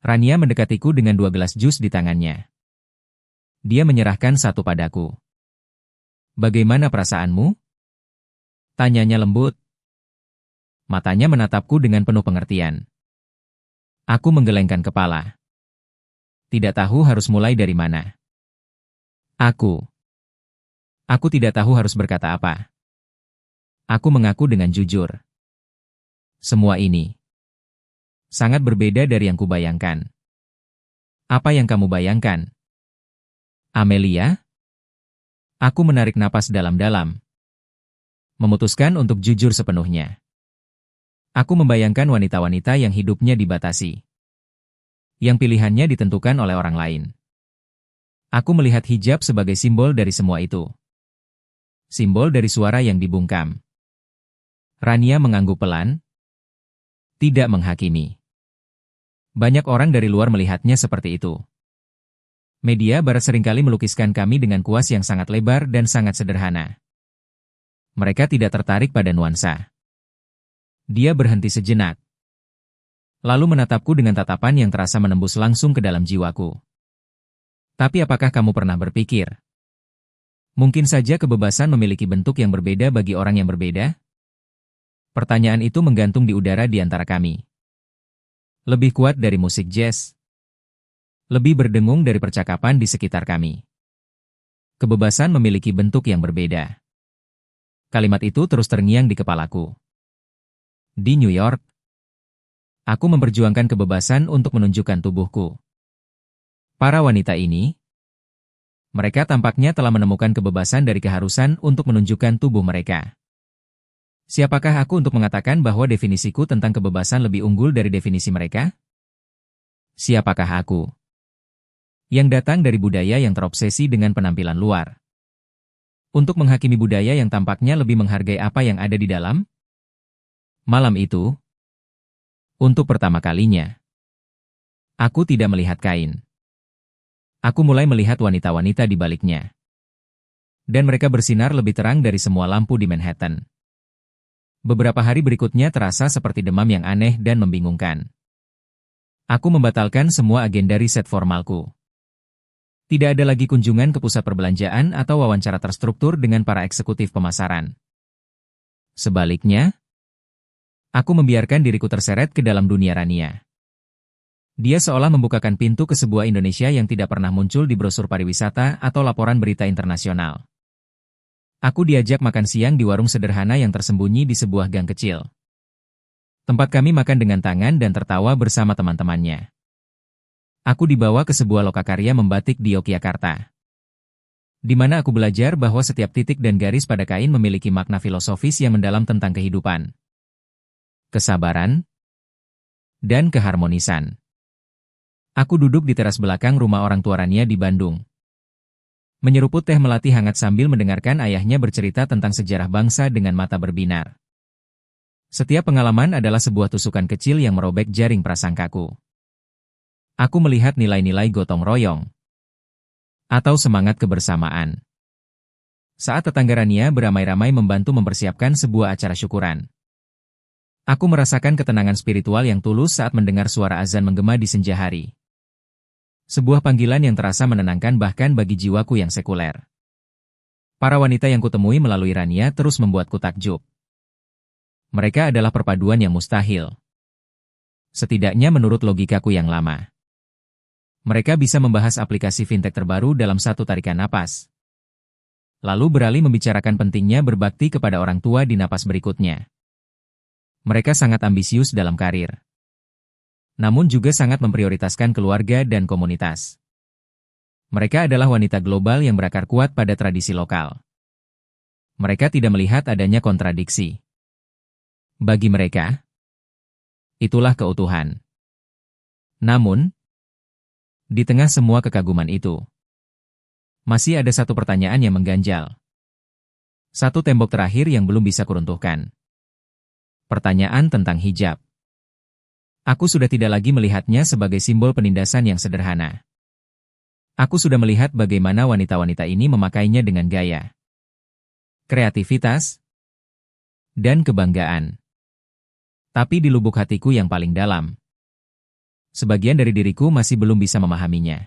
Rania mendekatiku dengan 2 gelas jus di tangannya. Dia menyerahkan satu padaku. "Bagaimana perasaanmu?" tanyanya lembut. Matanya menatapku dengan penuh pengertian. Aku menggelengkan kepala. Tidak tahu harus mulai dari mana. Aku tidak tahu harus berkata apa. Aku mengaku dengan jujur. Semua ini sangat berbeda dari yang kubayangkan. Apa yang kamu bayangkan, Amelia? Aku menarik napas dalam-dalam, memutuskan untuk jujur sepenuhnya. Aku membayangkan wanita-wanita yang hidupnya dibatasi, yang pilihannya ditentukan oleh orang lain. Aku melihat hijab sebagai simbol dari semua itu. Simbol dari suara yang dibungkam. Rania mengangguk pelan, tidak menghakimi. Banyak orang dari luar melihatnya seperti itu. Media barat seringkali melukiskan kami dengan kuas yang sangat lebar dan sangat sederhana. Mereka tidak tertarik pada nuansa. Dia berhenti sejenak, lalu menatapku dengan tatapan yang terasa menembus langsung ke dalam jiwaku. Tapi apakah kamu pernah berpikir, mungkin saja kebebasan memiliki bentuk yang berbeda bagi orang yang berbeda? Pertanyaan itu menggantung di udara di antara kami. Lebih kuat dari musik jazz. Lebih berdengung dari percakapan di sekitar kami. Kebebasan memiliki bentuk yang berbeda. Kalimat itu terus terngiang di kepalaku. Di New York, aku memperjuangkan kebebasan untuk menunjukkan tubuhku. Para wanita ini, Mereka tampaknya telah menemukan kebebasan dari keharusan untuk menunjukkan tubuh mereka. Siapakah aku untuk mengatakan bahwa definisiku tentang kebebasan lebih unggul dari definisi mereka? Siapakah aku? Yang datang dari budaya yang terobsesi dengan penampilan luar. Untuk menghakimi budaya yang tampaknya lebih menghargai apa yang ada di dalam? Malam itu, untuk pertama kalinya, aku tidak melihat kain. Aku mulai melihat wanita-wanita di baliknya. Dan mereka bersinar lebih terang dari semua lampu di Manhattan. Beberapa hari berikutnya terasa seperti demam yang aneh dan membingungkan. Aku membatalkan semua agenda riset formalku. Tidak ada lagi kunjungan ke pusat perbelanjaan atau wawancara terstruktur dengan para eksekutif pemasaran. Sebaliknya, aku membiarkan diriku terseret ke dalam dunia Rania. Dia seolah membukakan pintu ke sebuah Indonesia yang tidak pernah muncul di brosur pariwisata atau laporan berita internasional. Aku diajak makan siang di warung sederhana yang tersembunyi di sebuah gang kecil. Tempat kami makan dengan tangan dan tertawa bersama teman-temannya. Aku dibawa ke sebuah lokakarya membatik di Yogyakarta, di mana aku belajar bahwa setiap titik dan garis pada kain memiliki makna filosofis yang mendalam tentang kehidupan, kesabaran, dan keharmonisan. Aku duduk di teras belakang rumah orang tua Rania di Bandung, menyeruput teh melati hangat sambil mendengarkan ayahnya bercerita tentang sejarah bangsa dengan mata berbinar. Setiap pengalaman adalah sebuah tusukan kecil yang merobek jaring prasangkaku. Aku melihat nilai-nilai gotong royong atau semangat kebersamaan. Saat tetangga Rania beramai-ramai membantu mempersiapkan sebuah acara syukuran, aku merasakan ketenangan spiritual yang tulus saat mendengar suara azan menggema di senja hari. Sebuah panggilan yang terasa menenangkan bahkan bagi jiwaku yang sekuler. Para wanita yang kutemui melalui Rania terus membuatku takjub. Mereka adalah perpaduan yang mustahil. Setidaknya menurut logikaku yang lama. Mereka bisa membahas aplikasi fintech terbaru dalam satu tarikan napas. Lalu beralih membicarakan pentingnya berbakti kepada orang tua di napas berikutnya. Mereka sangat ambisius dalam karir, namun juga sangat memprioritaskan keluarga dan komunitas. Mereka adalah wanita global yang berakar kuat pada tradisi lokal. Mereka tidak melihat adanya kontradiksi. Bagi mereka, itulah keutuhan. Namun, di tengah semua kekaguman itu, masih ada satu pertanyaan yang mengganjal. Satu tembok terakhir yang belum bisa kuruntuhkan. Pertanyaan tentang hijab. Aku sudah tidak lagi melihatnya sebagai simbol penindasan yang sederhana. Aku sudah melihat bagaimana wanita-wanita ini memakainya dengan gaya, kreativitas, dan kebanggaan. Tapi di lubuk hatiku yang paling dalam, sebagian dari diriku masih belum bisa memahaminya.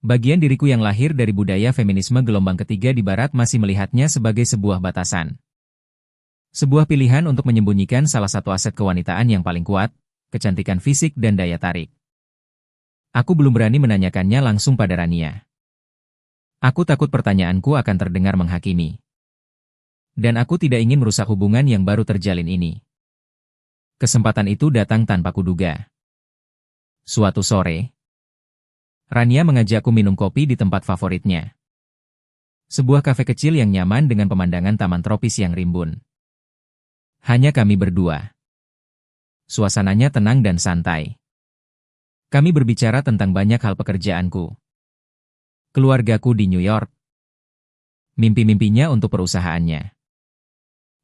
Bagian diriku yang lahir dari budaya feminisme gelombang ketiga di Barat masih melihatnya sebagai sebuah batasan. Sebuah pilihan untuk menyembunyikan salah satu aset kewanitaan yang paling kuat, kecantikan fisik dan daya tarik. Aku belum berani menanyakannya langsung pada Rania. Aku takut pertanyaanku akan terdengar menghakimi. Dan aku tidak ingin merusak hubungan yang baru terjalin ini. Kesempatan itu datang tanpa kuduga. Suatu sore, Rania mengajakku minum kopi di tempat favoritnya. Sebuah kafe kecil yang nyaman dengan pemandangan taman tropis yang rimbun. Hanya kami berdua. Suasananya tenang dan santai. Kami berbicara tentang banyak hal pekerjaanku. Keluargaku di New York. Mimpi-mimpinya untuk perusahaannya.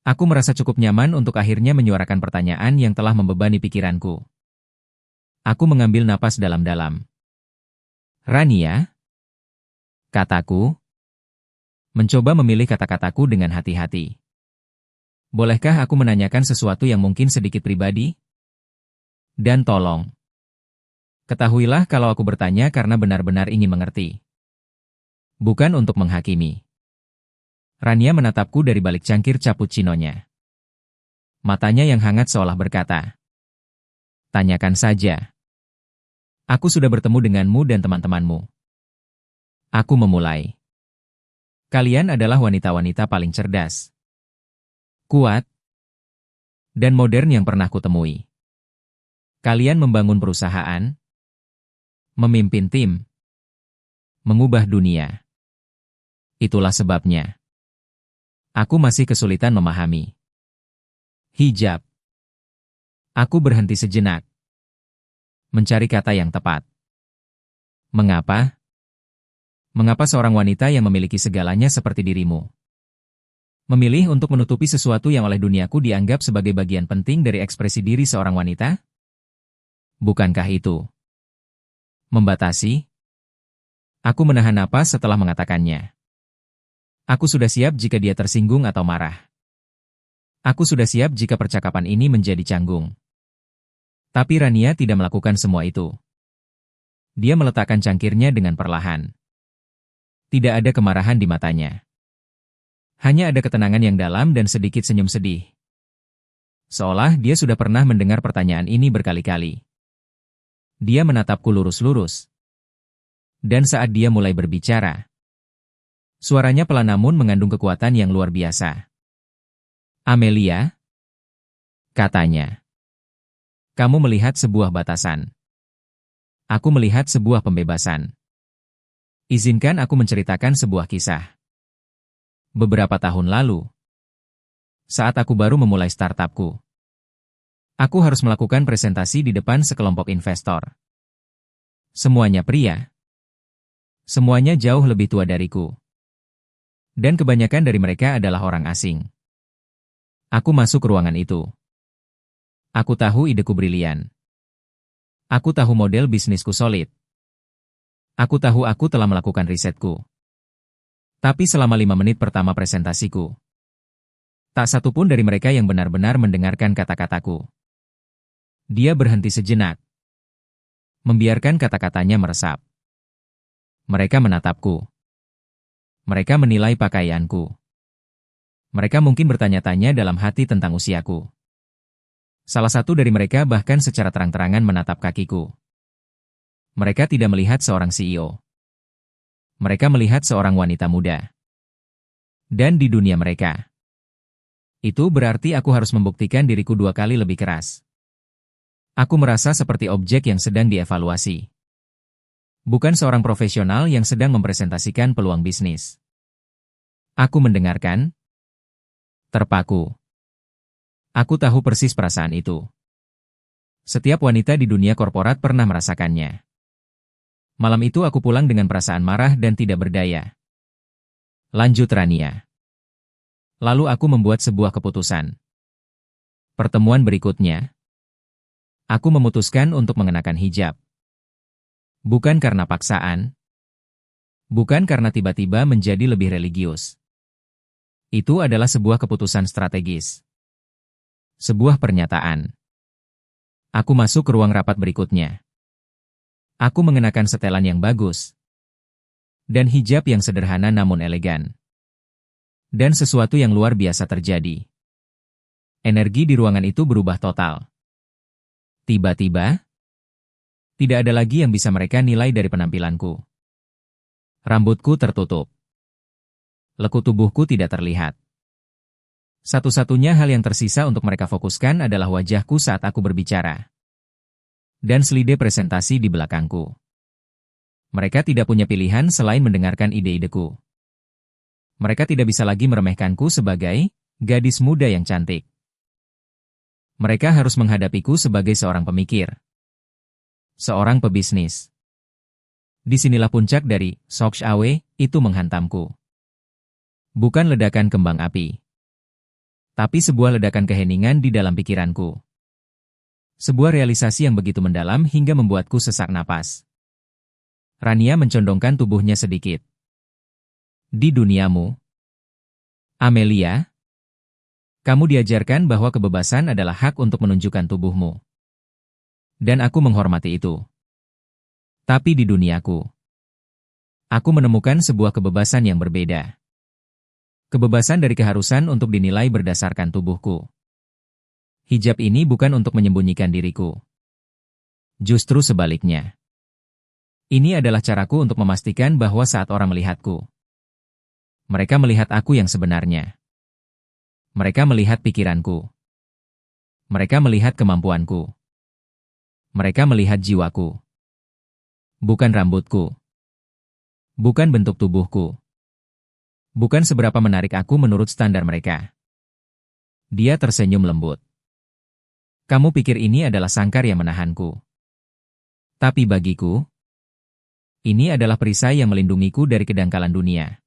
Aku merasa cukup nyaman untuk akhirnya menyuarakan pertanyaan yang telah membebani pikiranku. Aku mengambil napas dalam-dalam. Rania? Kataku. Mencoba memilih kata-kataku dengan hati-hati. Bolehkah aku menanyakan sesuatu yang mungkin sedikit pribadi? Dan tolong, ketahuilah kalau aku bertanya karena benar-benar ingin mengerti. Bukan untuk menghakimi. Rania menatapku dari balik cangkir cappuccino-nya. Matanya yang hangat seolah berkata, tanyakan saja. Aku sudah bertemu denganmu dan teman-temanmu. Aku memulai. Kalian adalah wanita-wanita paling cerdas, kuat, dan modern yang pernah kutemui. Kalian membangun perusahaan, memimpin tim, Mengubah dunia. Itulah sebabnya. Aku masih kesulitan memahami. Hijab. Aku berhenti sejenak. Mencari kata yang tepat. Mengapa? Mengapa seorang wanita yang memiliki segalanya seperti dirimu memilih untuk menutupi sesuatu yang oleh duniaku dianggap sebagai bagian penting dari ekspresi diri seorang wanita? Bukankah itu membatasi? Aku menahan napas setelah mengatakannya. Aku sudah siap jika dia tersinggung atau marah. Aku sudah siap jika percakapan ini menjadi canggung. Tapi Rania tidak melakukan semua itu. Dia meletakkan cangkirnya dengan perlahan. Tidak ada kemarahan di matanya. Hanya ada ketenangan yang dalam dan sedikit senyum sedih. Seolah dia sudah pernah mendengar pertanyaan ini berkali-kali. Dia menatapku lurus-lurus. Dan saat dia mulai berbicara, suaranya pelan namun mengandung kekuatan yang luar biasa. Amelia, katanya, kamu melihat sebuah batasan. Aku melihat sebuah pembebasan. Izinkan aku menceritakan sebuah kisah. Beberapa tahun lalu, saat aku baru memulai startupku, aku harus melakukan presentasi di depan sekelompok investor. Semuanya pria. Semuanya jauh lebih tua dariku. Dan kebanyakan dari mereka adalah orang asing. Aku masuk ke ruangan itu. Aku tahu ideku brilian. Aku tahu model bisnisku solid. Aku tahu aku telah melakukan risetku. Tapi selama 5 menit pertama presentasiku, tak satu pun dari mereka yang benar-benar mendengarkan kata-kataku. Dia berhenti sejenak. Membiarkan kata-katanya meresap. Mereka menatapku. Mereka menilai pakaianku. Mereka mungkin bertanya-tanya dalam hati tentang usiaku. Salah satu dari mereka bahkan secara terang-terangan menatap kakiku. Mereka tidak melihat seorang CEO. Mereka melihat seorang wanita muda. Dan di dunia mereka, itu berarti aku harus membuktikan diriku 2 kali lebih keras. Aku merasa seperti objek yang sedang dievaluasi. Bukan seorang profesional yang sedang mempresentasikan peluang bisnis. Aku mendengarkan. Terpaku. Aku tahu persis perasaan itu. Setiap wanita di dunia korporat pernah merasakannya. Malam itu aku pulang dengan perasaan marah dan tidak berdaya. Lanjut Rania. Lalu aku membuat sebuah keputusan. Pertemuan berikutnya, aku memutuskan untuk mengenakan hijab. Bukan karena paksaan. Bukan karena tiba-tiba menjadi lebih religius. Itu adalah sebuah keputusan strategis. Sebuah pernyataan. Aku masuk ke ruang rapat berikutnya. Aku mengenakan setelan yang bagus. Dan hijab yang sederhana namun elegan. Dan sesuatu yang luar biasa terjadi. Energi di ruangan itu berubah total. Tiba-tiba, tidak ada lagi yang bisa mereka nilai dari penampilanku. Rambutku tertutup. Lekuk tubuhku tidak terlihat. Satu-satunya hal yang tersisa untuk mereka fokuskan adalah wajahku saat aku berbicara. Dan selide presentasi di belakangku. Mereka tidak punya pilihan selain mendengarkan ide-ideku. Mereka tidak bisa lagi meremehkanku sebagai gadis muda yang cantik. Mereka harus menghadapiku sebagai seorang pemikir. Seorang pebisnis. Disinilah puncak dari Sok Awe itu menghantamku. Bukan ledakan kembang api. Tapi sebuah ledakan keheningan di dalam pikiranku. Sebuah realisasi yang begitu mendalam hingga membuatku sesak napas. Rania mencondongkan tubuhnya sedikit. Di duniamu, Amelia, kamu diajarkan bahwa kebebasan adalah hak untuk menunjukkan tubuhmu. Dan aku menghormati itu. Tapi di duniaku, aku menemukan sebuah kebebasan yang berbeda. Kebebasan dari keharusan untuk dinilai berdasarkan tubuhku. Hijab ini bukan untuk menyembunyikan diriku. Justru sebaliknya. Ini adalah caraku untuk memastikan bahwa saat orang melihatku, mereka melihat aku yang sebenarnya. Mereka melihat pikiranku. Mereka melihat kemampuanku. Mereka melihat jiwaku. Bukan rambutku. Bukan bentuk tubuhku. Bukan seberapa menarik aku menurut standar mereka. Dia tersenyum lembut. Kamu pikir ini adalah sangkar yang menahanku. Tapi bagiku, ini adalah perisai yang melindungiku dari kedangkalan dunia.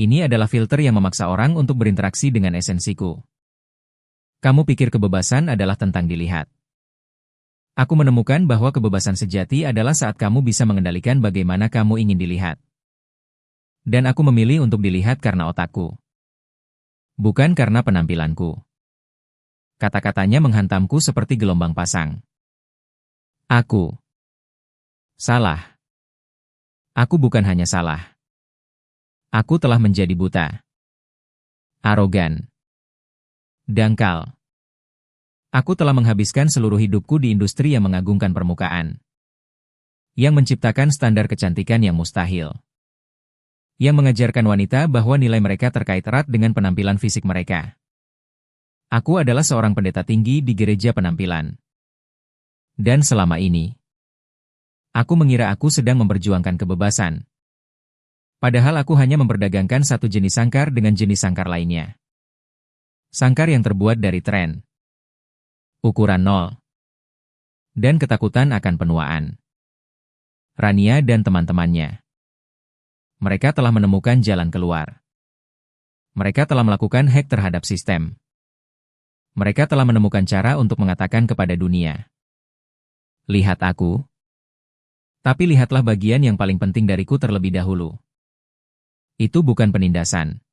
Ini adalah filter yang memaksa orang untuk berinteraksi dengan esensiku. Kamu pikir kebebasan adalah tentang dilihat. Aku menemukan bahwa kebebasan sejati adalah saat kamu bisa mengendalikan bagaimana kamu ingin dilihat. Dan aku memilih untuk dilihat karena otakku. Bukan karena penampilanku. Kata-katanya menghantamku seperti gelombang pasang. Aku salah. Aku bukan hanya salah. Aku telah menjadi buta. Arogan. Dangkal. Aku telah menghabiskan seluruh hidupku di industri yang mengagungkan permukaan. Yang menciptakan standar kecantikan yang mustahil. Yang mengajarkan wanita bahwa nilai mereka terkait erat dengan penampilan fisik mereka. Aku adalah seorang pendeta tinggi di gereja penampilan. Dan selama ini, aku mengira aku sedang memperjuangkan kebebasan. Padahal aku hanya memperdagangkan satu jenis sangkar dengan jenis sangkar lainnya. Sangkar yang terbuat dari tren. Ukuran 0. Dan ketakutan akan penuaan. Rania dan teman-temannya. Mereka telah menemukan jalan keluar. Mereka telah melakukan hack terhadap sistem. Mereka telah menemukan cara untuk mengatakan kepada dunia. Lihat aku. Tapi lihatlah bagian yang paling penting dariku terlebih dahulu. Itu bukan penindasan.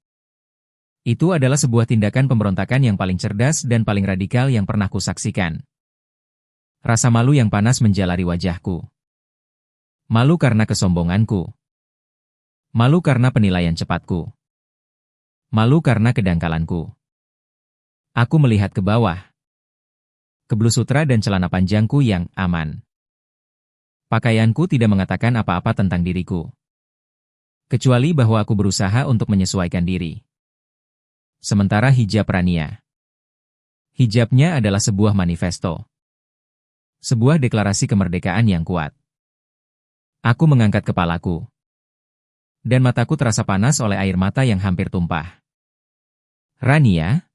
Itu adalah sebuah tindakan pemberontakan yang paling cerdas dan paling radikal yang pernah kusaksikan. Rasa malu yang panas menjalari wajahku. Malu karena kesombonganku. Malu karena penilaian cepatku. Malu karena kedangkalanku. Aku melihat ke bawah. Ke blusutra dan celana panjangku yang aman. Pakaianku tidak mengatakan apa-apa tentang diriku. Kecuali bahwa aku berusaha untuk menyesuaikan diri. Sementara hijab Rania. Hijabnya adalah sebuah manifesto. Sebuah deklarasi kemerdekaan yang kuat. Aku mengangkat kepalaku. Dan mataku terasa panas oleh air mata yang hampir tumpah. Rania?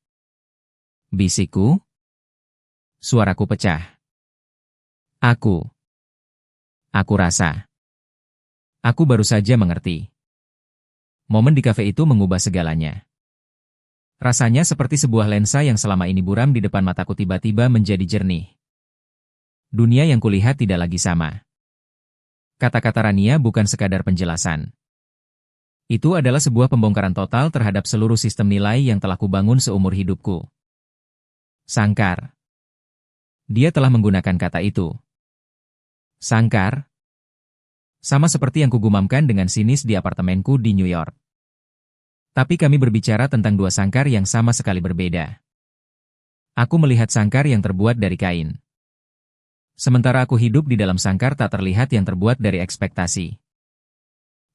Bisikku? Suaraku pecah. Aku rasa. Aku baru saja mengerti. Momen di kafe itu mengubah segalanya. Rasanya seperti sebuah lensa yang selama ini buram di depan mataku tiba-tiba menjadi jernih. Dunia yang kulihat tidak lagi sama. Kata-kata Rania bukan sekadar penjelasan. Itu adalah sebuah pembongkaran total terhadap seluruh sistem nilai yang telah kubangun seumur hidupku. Sangkar. Dia telah menggunakan kata itu. Sangkar. Sama seperti yang kugumamkan dengan sinis di apartemenku di New York. Tapi kami berbicara tentang dua sangkar yang sama sekali berbeda. Aku melihat sangkar yang terbuat dari kain. Sementara aku hidup di dalam sangkar tak terlihat yang terbuat dari ekspektasi.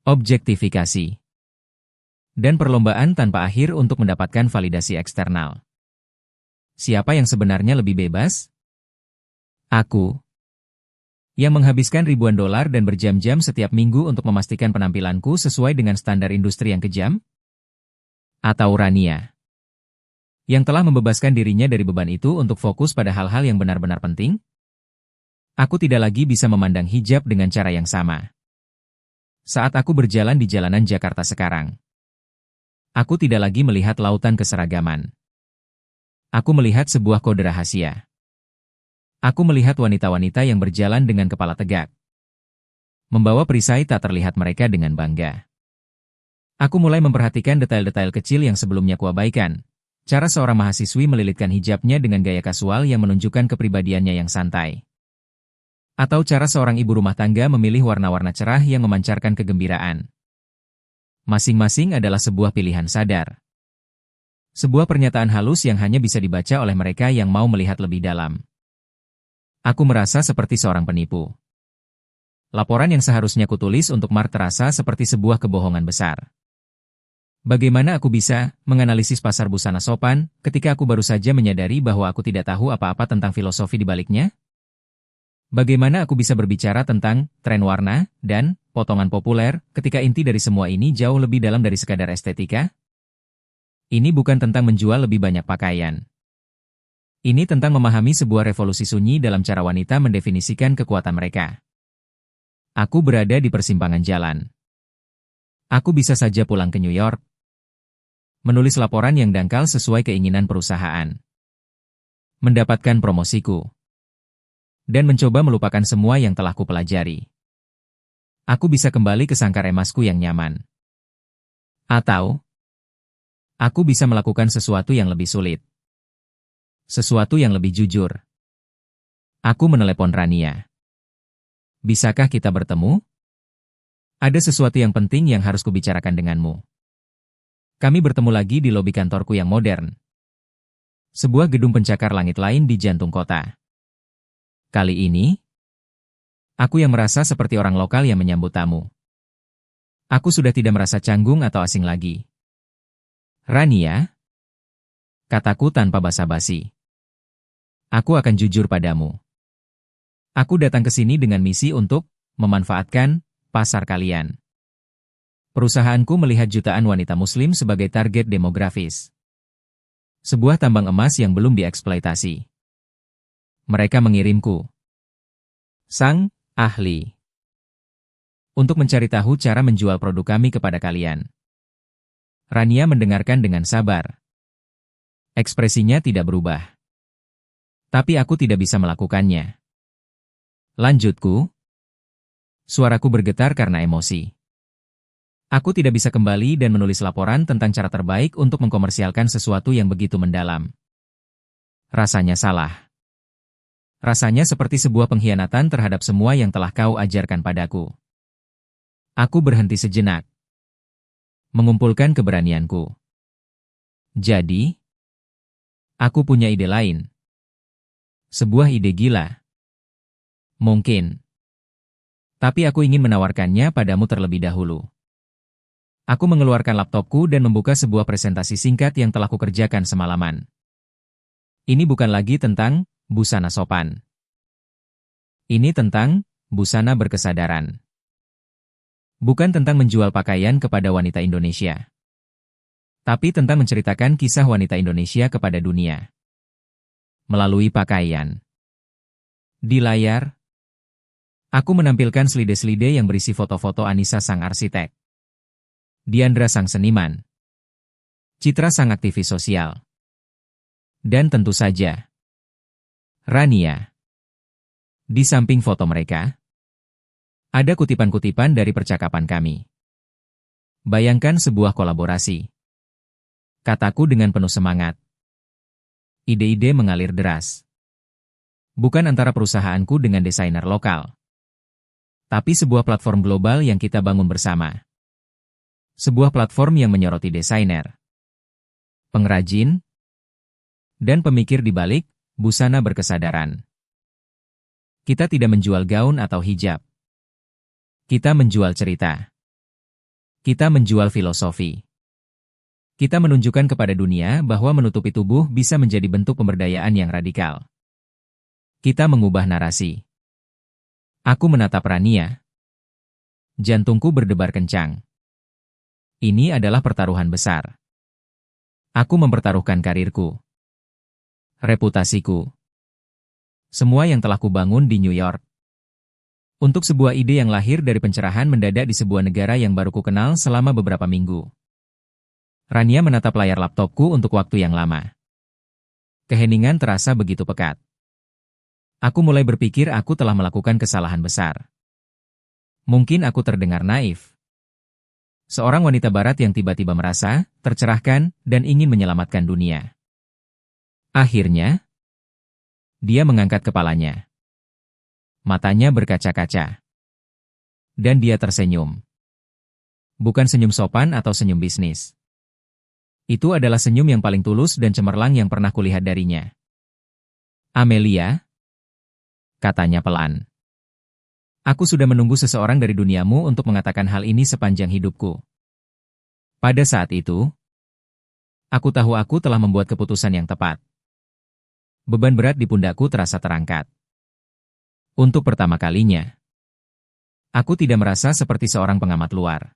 Objektifikasi. Dan perlombaan tanpa akhir untuk mendapatkan validasi eksternal. Siapa yang sebenarnya lebih bebas? Aku. Yang menghabiskan ribuan dolar dan berjam-jam setiap minggu untuk memastikan penampilanku sesuai dengan standar industri yang kejam? Atau Rania, yang telah membebaskan dirinya dari beban itu untuk fokus pada hal-hal yang benar-benar penting? Aku tidak lagi bisa memandang hijab dengan cara yang sama. Saat aku berjalan di jalanan Jakarta sekarang, aku tidak lagi melihat lautan keseragaman. Aku melihat sebuah kode rahasia. Aku melihat wanita-wanita yang berjalan dengan kepala tegak. Membawa perisai tak terlihat mereka dengan bangga. Aku mulai memperhatikan detail-detail kecil yang sebelumnya kuabaikan. Cara seorang mahasiswi melilitkan hijabnya dengan gaya kasual yang menunjukkan kepribadiannya yang santai. Atau cara seorang ibu rumah tangga memilih warna-warna cerah yang memancarkan kegembiraan. Masing-masing adalah sebuah pilihan sadar. Sebuah pernyataan halus yang hanya bisa dibaca oleh mereka yang mau melihat lebih dalam. Aku merasa seperti seorang penipu. Laporan yang seharusnya kutulis untuk Mark terasa seperti sebuah kebohongan besar. Bagaimana aku bisa menganalisis pasar busana sopan ketika aku baru saja menyadari bahwa aku tidak tahu apa-apa tentang filosofi di baliknya? Bagaimana aku bisa berbicara tentang tren warna dan potongan populer ketika inti dari semua ini jauh lebih dalam dari sekadar estetika? Ini bukan tentang menjual lebih banyak pakaian. Ini tentang memahami sebuah revolusi sunyi dalam cara wanita mendefinisikan kekuatan mereka. Aku berada di persimpangan jalan. Aku bisa saja pulang ke New York, menulis laporan yang dangkal sesuai keinginan perusahaan, mendapatkan promosiku, dan mencoba melupakan semua yang telah kupelajari. Aku bisa kembali ke sangkar emasku yang nyaman. Atau, aku bisa melakukan sesuatu yang lebih sulit. Sesuatu yang lebih jujur. Aku menelepon Rania. Bisakah kita bertemu? Ada sesuatu yang penting yang harus kubicarakan denganmu. Kami bertemu lagi di lobi kantorku yang modern. Sebuah gedung pencakar langit lain di jantung kota. Kali ini, aku yang merasa seperti orang lokal yang menyambut tamu. Aku sudah tidak merasa canggung atau asing lagi. Rania, kataku tanpa basa-basi. Aku akan jujur padamu. Aku datang ke sini dengan misi untuk memanfaatkan pasar kalian. Perusahaanku melihat jutaan wanita muslim sebagai target demografis. Sebuah tambang emas yang belum dieksploitasi. Mereka mengirimku, sang ahli, untuk mencari tahu cara menjual produk kami kepada kalian. Rania mendengarkan dengan sabar. Ekspresinya tidak berubah. Tapi aku tidak bisa melakukannya. Lanjutku. Suaraku bergetar karena emosi. Aku tidak bisa kembali dan menulis laporan tentang cara terbaik untuk mengkomersialkan sesuatu yang begitu mendalam. Rasanya salah. Rasanya seperti sebuah pengkhianatan terhadap semua yang telah kau ajarkan padaku. Aku berhenti sejenak. Mengumpulkan keberanianku. Jadi, aku punya ide lain. Sebuah ide gila. Mungkin. Tapi aku ingin menawarkannya padamu terlebih dahulu. Aku mengeluarkan laptopku dan membuka sebuah presentasi singkat yang telah kukerjakan semalaman. Ini bukan lagi tentang busana sopan. Ini tentang busana berkesadaran. Bukan tentang menjual pakaian kepada wanita Indonesia. Tapi tentang menceritakan kisah wanita Indonesia kepada dunia. Melalui pakaian. Di layar, aku menampilkan slide-slide yang berisi foto-foto Anissa sang arsitek, Diandra sang seniman, Citra sang aktivis sosial, dan tentu saja, Rania. Di samping foto mereka, ada kutipan-kutipan dari percakapan kami. Bayangkan sebuah kolaborasi. Kataku dengan penuh semangat. Ide-ide mengalir deras. Bukan antara perusahaanku dengan desainer lokal. Tapi sebuah platform global yang kita bangun bersama. Sebuah platform yang menyoroti desainer, pengrajin, dan pemikir di balik busana berkesadaran. Kita tidak menjual gaun atau hijab. Kita menjual cerita. Kita menjual filosofi. Kita menunjukkan kepada dunia bahwa menutupi tubuh bisa menjadi bentuk pemberdayaan yang radikal. Kita mengubah narasi. Aku menatap Rania. Jantungku berdebar kencang. Ini adalah pertaruhan besar. Aku mempertaruhkan karirku, reputasiku, semua yang telah kubangun di New York. Untuk sebuah ide yang lahir dari pencerahan mendadak di sebuah negara yang baru kukenal selama beberapa minggu. Rania menatap layar laptopku untuk waktu yang lama. Keheningan terasa begitu pekat. Aku mulai berpikir aku telah melakukan kesalahan besar. Mungkin aku terdengar naif. Seorang wanita barat yang tiba-tiba merasa tercerahkan dan ingin menyelamatkan dunia. Akhirnya, dia mengangkat kepalanya. Matanya berkaca-kaca. Dan dia tersenyum. Bukan senyum sopan atau senyum bisnis. Itu adalah senyum yang paling tulus dan cemerlang yang pernah kulihat darinya. Amelia, katanya pelan. Aku sudah menunggu seseorang dari duniamu untuk mengatakan hal ini sepanjang hidupku. Pada saat itu, aku tahu aku telah membuat keputusan yang tepat. Beban berat di pundakku terasa terangkat. Untuk pertama kalinya, aku tidak merasa seperti seorang pengamat luar.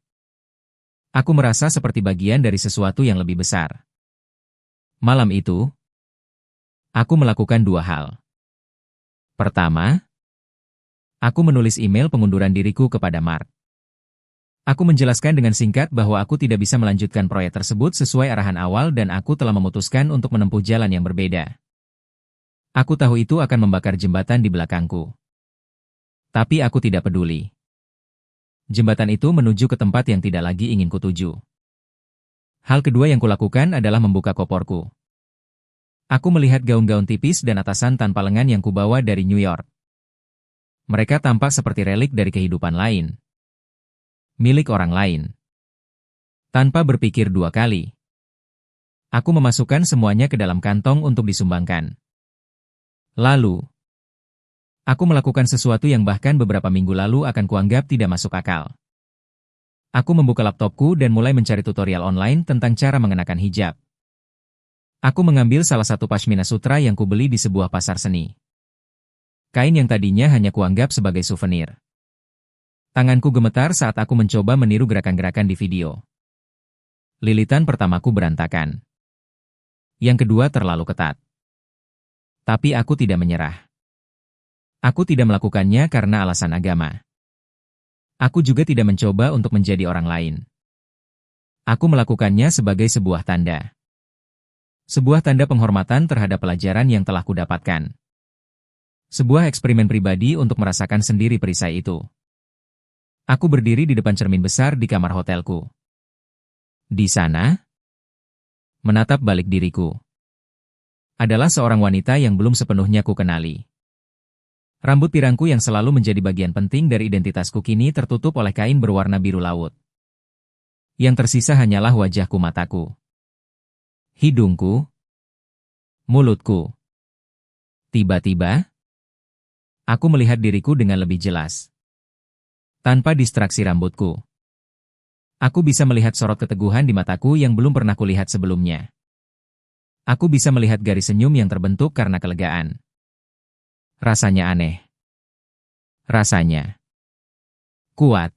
Aku merasa seperti bagian dari sesuatu yang lebih besar. Malam itu, aku melakukan dua hal. Pertama, aku menulis email pengunduran diriku kepada Mark. Aku menjelaskan dengan singkat bahwa aku tidak bisa melanjutkan proyek tersebut sesuai arahan awal dan aku telah memutuskan untuk menempuh jalan yang berbeda. Aku tahu itu akan membakar jembatan di belakangku. Tapi aku tidak peduli. Jembatan itu menuju ke tempat yang tidak lagi ingin kutuju. Hal kedua yang kulakukan adalah membuka koporku. Aku melihat gaun-gaun tipis dan atasan tanpa lengan yang kubawa dari New York. Mereka tampak seperti relik dari kehidupan lain. Milik orang lain. Tanpa berpikir dua kali, aku memasukkan semuanya ke dalam kantong untuk disumbangkan. Lalu, aku melakukan sesuatu yang bahkan beberapa minggu lalu akan kuanggap tidak masuk akal. Aku membuka laptopku dan mulai mencari tutorial online tentang cara mengenakan hijab. Aku mengambil salah satu pashmina sutra yang kubeli di sebuah pasar seni. Kain yang tadinya hanya kuanggap sebagai souvenir. Tanganku gemetar saat aku mencoba meniru gerakan-gerakan di video. Lilitan pertamaku berantakan. Yang kedua terlalu ketat. Tapi aku tidak menyerah. Aku tidak melakukannya karena alasan agama. Aku juga tidak mencoba untuk menjadi orang lain. Aku melakukannya sebagai sebuah tanda. Sebuah tanda penghormatan terhadap pelajaran yang telah kudapatkan. Sebuah eksperimen pribadi untuk merasakan sendiri perisai itu. Aku berdiri di depan cermin besar di kamar hotelku. Di sana, menatap balik diriku, adalah seorang wanita yang belum sepenuhnya kukenali. Rambut pirangku yang selalu menjadi bagian penting dari identitasku kini tertutup oleh kain berwarna biru laut. Yang tersisa hanyalah wajahku, mataku, hidungku, mulutku. Tiba-tiba, aku melihat diriku dengan lebih jelas. Tanpa distraksi rambutku, aku bisa melihat sorot keteguhan di mataku yang belum pernah kulihat sebelumnya. Aku bisa melihat garis senyum yang terbentuk karena kelegaan. Rasanya aneh. Rasanya kuat.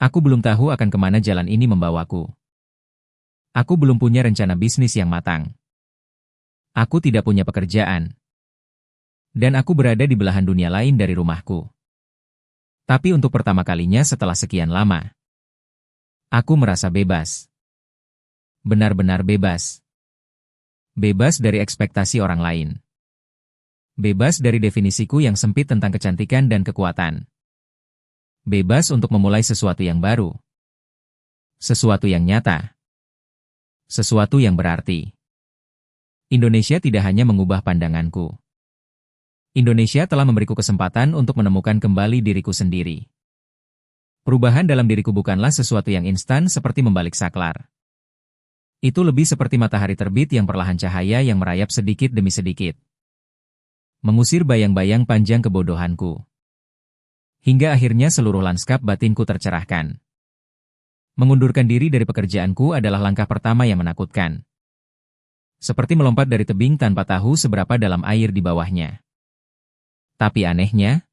Aku belum tahu akan kemana jalan ini membawaku. Aku belum punya rencana bisnis yang matang. Aku tidak punya pekerjaan. Dan aku berada di belahan dunia lain dari rumahku. Tapi untuk pertama kalinya setelah sekian lama, aku merasa bebas. Benar-benar bebas. Bebas dari ekspektasi orang lain. Bebas dari definisiku yang sempit tentang kecantikan dan kekuatan. Bebas untuk memulai sesuatu yang baru. Sesuatu yang nyata. Sesuatu yang berarti. Indonesia tidak hanya mengubah pandanganku. Indonesia telah memberiku kesempatan untuk menemukan kembali diriku sendiri. Perubahan dalam diriku bukanlah sesuatu yang instan seperti membalik saklar. Itu lebih seperti matahari terbit yang perlahan cahaya yang merayap sedikit demi sedikit. Mengusir bayang-bayang panjang kebodohanku. Hingga akhirnya seluruh lanskap batinku tercerahkan. Mengundurkan diri dari pekerjaanku adalah langkah pertama yang menakutkan. Seperti melompat dari tebing tanpa tahu seberapa dalam air di bawahnya. Tapi anehnya,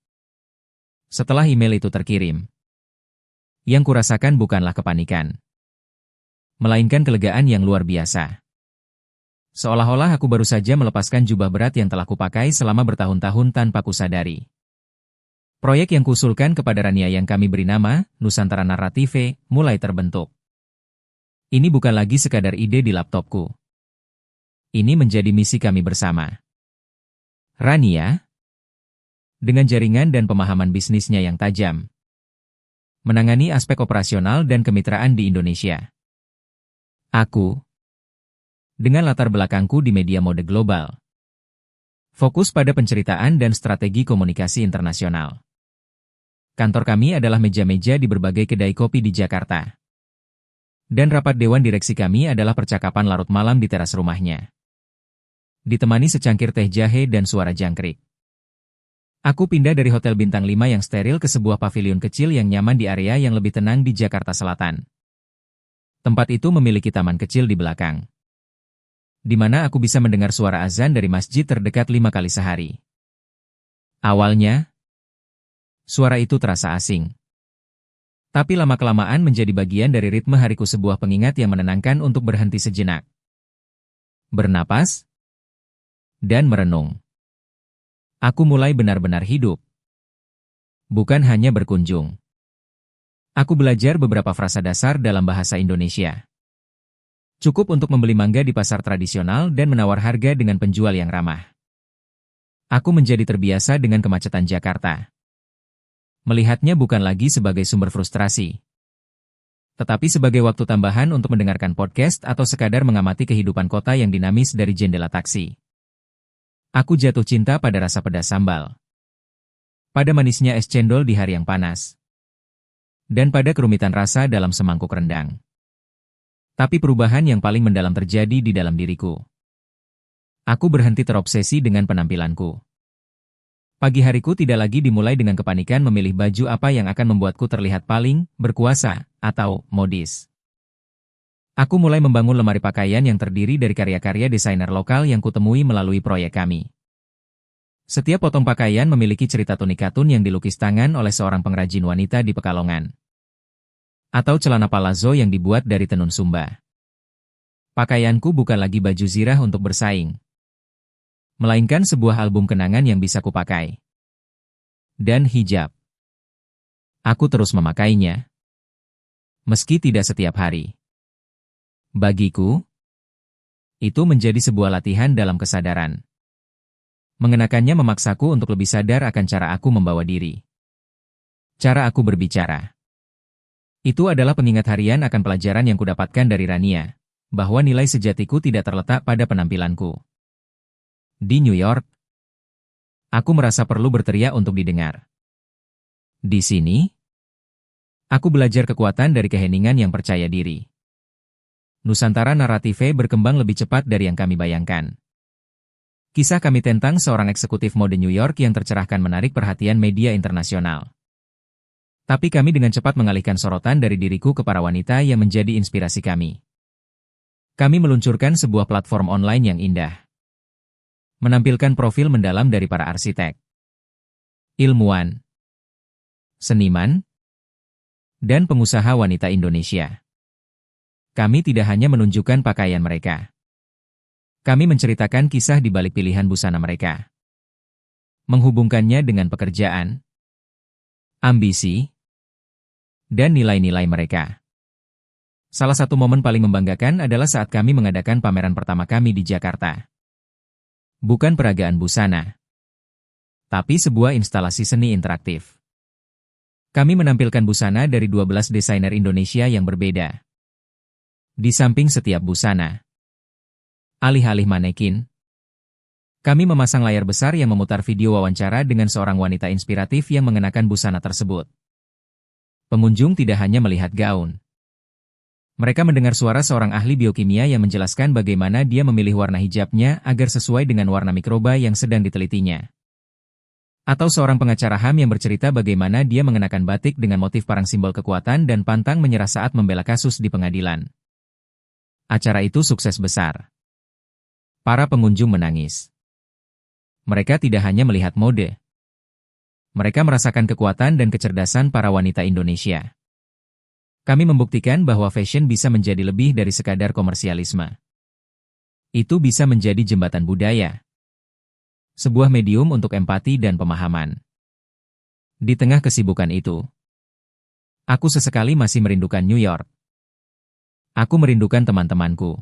setelah email itu terkirim, yang kurasakan bukanlah kepanikan, melainkan kelegaan yang luar biasa. Seolah-olah aku baru saja melepaskan jubah berat yang telah kupakai selama bertahun-tahun tanpa kusadari. Proyek yang kuusulkan kepada Rania yang kami beri nama Nusantara Narrative mulai terbentuk. Ini bukan lagi sekadar ide di laptopku. Ini menjadi misi kami bersama. Rania, dengan jaringan dan pemahaman bisnisnya yang tajam, menangani aspek operasional dan kemitraan di Indonesia. Aku, dengan latar belakangku di media mode global, fokus pada penceritaan dan strategi komunikasi internasional. Kantor kami adalah meja-meja di berbagai kedai kopi di Jakarta. Dan rapat dewan direksi kami adalah percakapan larut malam di teras rumahnya. Ditemani secangkir teh jahe dan suara jangkrik. Aku pindah dari hotel bintang 5 yang steril ke sebuah pavilion kecil yang nyaman di area yang lebih tenang di Jakarta Selatan. Tempat itu memiliki taman kecil di belakang, di mana aku bisa mendengar suara azan dari masjid terdekat 5 kali sehari. Awalnya, suara itu terasa asing. Tapi lama-kelamaan menjadi bagian dari ritme hariku, sebuah pengingat yang menenangkan untuk berhenti sejenak. Bernapas, dan merenung. Aku mulai benar-benar hidup. Bukan hanya berkunjung. Aku belajar beberapa frasa dasar dalam bahasa Indonesia. Cukup untuk membeli mangga di pasar tradisional dan menawar harga dengan penjual yang ramah. Aku menjadi terbiasa dengan kemacetan Jakarta. Melihatnya bukan lagi sebagai sumber frustrasi, tetapi sebagai waktu tambahan untuk mendengarkan podcast atau sekadar mengamati kehidupan kota yang dinamis dari jendela taksi. Aku jatuh cinta pada rasa pedas sambal, pada manisnya es cendol di hari yang panas, dan pada kerumitan rasa dalam semangkuk rendang. Tapi perubahan yang paling mendalam terjadi di dalam diriku. Aku berhenti terobsesi dengan penampilanku. Pagi hariku tidak lagi dimulai dengan kepanikan memilih baju apa yang akan membuatku terlihat paling berkuasa atau modis. Aku mulai membangun lemari pakaian yang terdiri dari karya-karya desainer lokal yang kutemui melalui proyek kami. Setiap potong pakaian memiliki cerita Tony Katun yang dilukis tangan oleh seorang pengrajin wanita di Pekalongan. Atau celana palazzo yang dibuat dari tenun Sumba. Pakaianku bukan lagi baju zirah untuk bersaing, melainkan sebuah album kenangan yang bisa kupakai. Dan hijab. Aku terus memakainya, meski tidak setiap hari. Bagiku, itu menjadi sebuah latihan dalam kesadaran. Mengenakannya memaksaku untuk lebih sadar akan cara aku membawa diri. Cara aku berbicara. Itu adalah pengingat harian akan pelajaran yang kudapatkan dari Rania, bahwa nilai sejatiku tidak terletak pada penampilanku. Di New York, aku merasa perlu berteriak untuk didengar. Di sini, aku belajar kekuatan dari keheningan yang percaya diri. Nusantara Narative berkembang lebih cepat dari yang kami bayangkan. Kisah kami tentang seorang eksekutif mode New York yang tercerahkan menarik perhatian media internasional. Tapi kami dengan cepat mengalihkan sorotan dari diriku ke para wanita yang menjadi inspirasi kami. Kami meluncurkan sebuah platform online yang indah. Menampilkan profil mendalam dari para arsitek, ilmuwan, seniman, dan pengusaha wanita Indonesia. Kami tidak hanya menunjukkan pakaian mereka. Kami menceritakan kisah di balik pilihan busana mereka. Menghubungkannya dengan pekerjaan, ambisi, dan nilai-nilai mereka. Salah satu momen paling membanggakan adalah saat kami mengadakan pameran pertama kami di Jakarta. Bukan peragaan busana, tapi sebuah instalasi seni interaktif. Kami menampilkan busana dari 12 desainer Indonesia yang berbeda. Di samping setiap busana, alih-alih manekin, kami memasang layar besar yang memutar video wawancara dengan seorang wanita inspiratif yang mengenakan busana tersebut. Pengunjung tidak hanya melihat gaun. Mereka mendengar suara seorang ahli biokimia yang menjelaskan bagaimana dia memilih warna hijabnya agar sesuai dengan warna mikroba yang sedang ditelitinya. Atau seorang pengacara HAM yang bercerita bagaimana dia mengenakan batik dengan motif parang, simbol kekuatan, dan pantang menyerah saat membela kasus di pengadilan. Acara itu sukses besar. Para pengunjung menangis. Mereka tidak hanya melihat mode. Mereka merasakan kekuatan dan kecerdasan para wanita Indonesia. Kami membuktikan bahwa fashion bisa menjadi lebih dari sekadar komersialisme. Itu bisa menjadi jembatan budaya. Sebuah medium untuk empati dan pemahaman. Di tengah kesibukan itu, aku sesekali masih merindukan New York. Aku merindukan teman-temanku.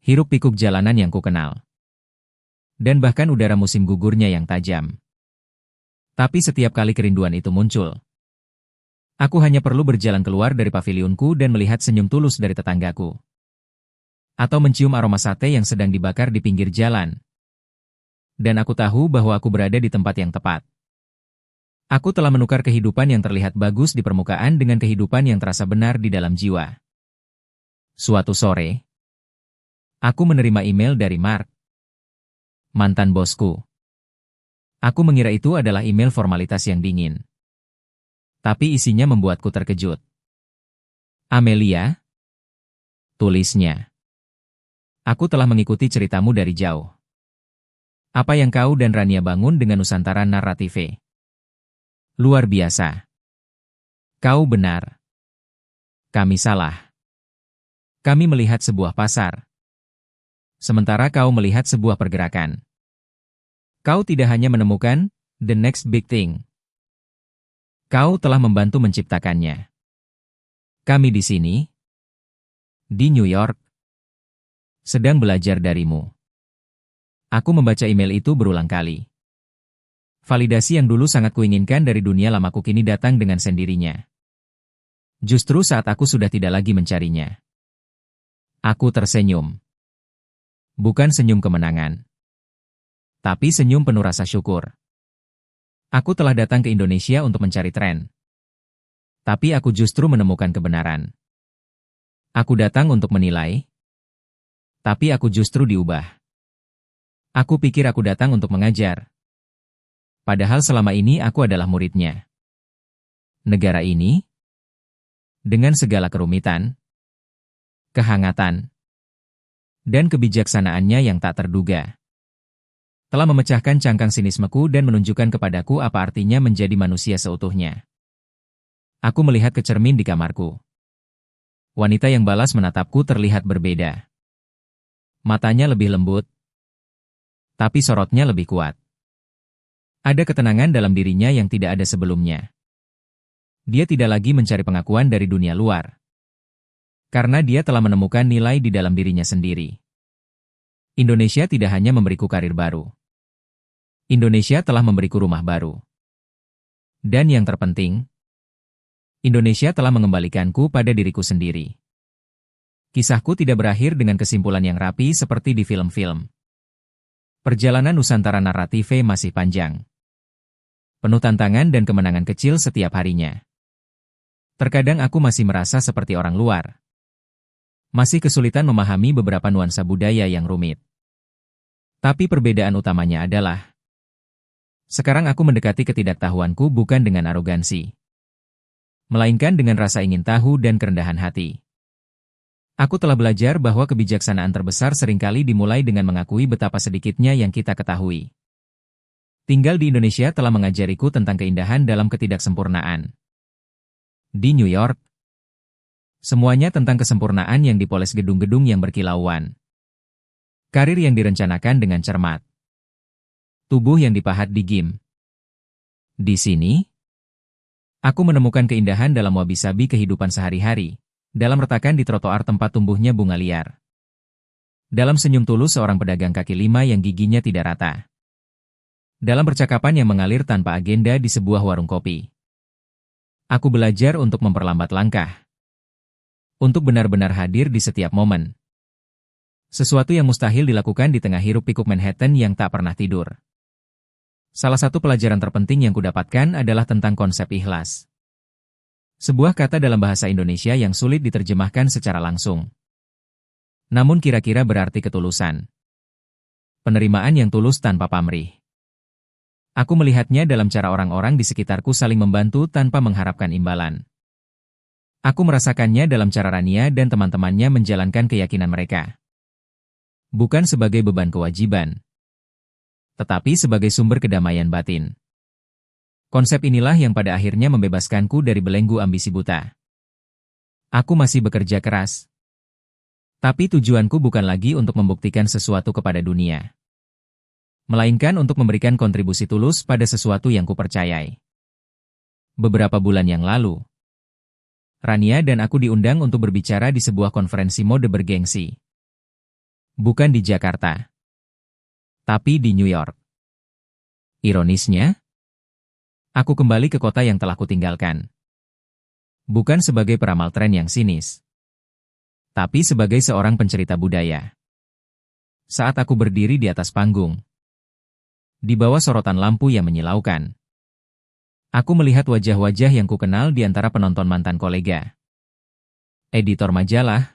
Hiruk-pikuk jalanan yang kukenal. Dan bahkan udara musim gugurnya yang tajam. Tapi setiap kali kerinduan itu muncul, aku hanya perlu berjalan keluar dari pavilionku dan melihat senyum tulus dari tetanggaku. Atau mencium aroma sate yang sedang dibakar di pinggir jalan. Dan aku tahu bahwa aku berada di tempat yang tepat. Aku telah menukar kehidupan yang terlihat bagus di permukaan dengan kehidupan yang terasa benar di dalam jiwa. Suatu sore, aku menerima email dari Mark, mantan bosku. Aku mengira itu adalah email formalitas yang dingin. Tapi isinya membuatku terkejut. Amelia, tulisnya. Aku telah mengikuti ceritamu dari jauh. Apa yang kau dan Rania bangun dengan Nusantara Narative? Luar biasa. Kau benar. Kami salah. Kami melihat sebuah pasar. Sementara kau melihat sebuah pergerakan. Kau tidak hanya menemukan the next big thing. Kau telah membantu menciptakannya. Kami di sini, di New York, sedang belajar darimu. Aku membaca email itu berulang kali. Validasi yang dulu sangat kuinginkan dari dunia lamaku kini datang dengan sendirinya. Justru saat aku sudah tidak lagi mencarinya. Aku tersenyum. Bukan senyum kemenangan, tapi senyum penuh rasa syukur. Aku telah datang ke Indonesia untuk mencari tren. Tapi aku justru menemukan kebenaran. Aku datang untuk menilai, tapi aku justru diubah. Aku pikir aku datang untuk mengajar. Padahal selama ini aku adalah muridnya. Negara ini, dengan segala kerumitan, kehangatan, dan kebijaksanaannya yang tak terduga, telah memecahkan cangkang sinismeku dan menunjukkan kepadaku apa artinya menjadi manusia seutuhnya. Aku melihat ke cermin di kamarku. Wanita yang balas menatapku terlihat berbeda. Matanya lebih lembut, tapi sorotnya lebih kuat. Ada ketenangan dalam dirinya yang tidak ada sebelumnya. Dia tidak lagi mencari pengakuan dari dunia luar. Karena dia telah menemukan nilai di dalam dirinya sendiri. Indonesia tidak hanya memberiku karir baru. Indonesia telah memberiku rumah baru. Dan yang terpenting, Indonesia telah mengembalikanku pada diriku sendiri. Kisahku tidak berakhir dengan kesimpulan yang rapi seperti di film-film. Perjalanan Nusantara Narative masih panjang. Penuh tantangan dan kemenangan kecil setiap harinya. Terkadang aku masih merasa seperti orang luar. Masih kesulitan memahami beberapa nuansa budaya yang rumit. Tapi perbedaan utamanya adalah, sekarang aku mendekati ketidaktahuanku bukan dengan arogansi, melainkan dengan rasa ingin tahu dan kerendahan hati. Aku telah belajar bahwa kebijaksanaan terbesar seringkali dimulai dengan mengakui betapa sedikitnya yang kita ketahui. Tinggal di Indonesia telah mengajariku tentang keindahan dalam ketidaksempurnaan. Di New York, semuanya tentang kesempurnaan yang dipoles gedung-gedung yang berkilauan. Karir yang direncanakan dengan cermat. Tubuh yang dipahat di gym. Di sini, aku menemukan keindahan dalam wabi-sabi kehidupan sehari-hari. Dalam retakan di trotoar tempat tumbuhnya bunga liar. Dalam senyum tulus seorang pedagang kaki lima yang giginya tidak rata. Dalam percakapan yang mengalir tanpa agenda di sebuah warung kopi. Aku belajar untuk memperlambat langkah. Untuk benar-benar hadir di setiap momen. Sesuatu yang mustahil dilakukan di tengah hiruk-pikuk Manhattan yang tak pernah tidur. Salah satu pelajaran terpenting yang kudapatkan adalah tentang konsep ikhlas. Sebuah kata dalam bahasa Indonesia yang sulit diterjemahkan secara langsung. Namun kira-kira berarti ketulusan. Penerimaan yang tulus tanpa pamrih. Aku melihatnya dalam cara orang-orang di sekitarku saling membantu tanpa mengharapkan imbalan. Aku merasakannya dalam cara Rania dan teman-temannya menjalankan keyakinan mereka. Bukan sebagai beban kewajiban, tetapi sebagai sumber kedamaian batin. Konsep inilah yang pada akhirnya membebaskanku dari belenggu ambisi buta. Aku masih bekerja keras. Tapi tujuanku bukan lagi untuk membuktikan sesuatu kepada dunia. Melainkan untuk memberikan kontribusi tulus pada sesuatu yang kupercayai. Beberapa bulan yang lalu, Rania dan aku diundang untuk berbicara di sebuah konferensi mode bergengsi. Bukan di Jakarta, tapi di New York. Ironisnya, aku kembali ke kota yang telah kutinggalkan. Bukan sebagai peramal tren yang sinis, tapi sebagai seorang pencerita budaya. Saat aku berdiri di atas panggung, di bawah sorotan lampu yang menyilaukan, aku melihat wajah-wajah yang kukenal di antara penonton mantan kolega. Editor majalah,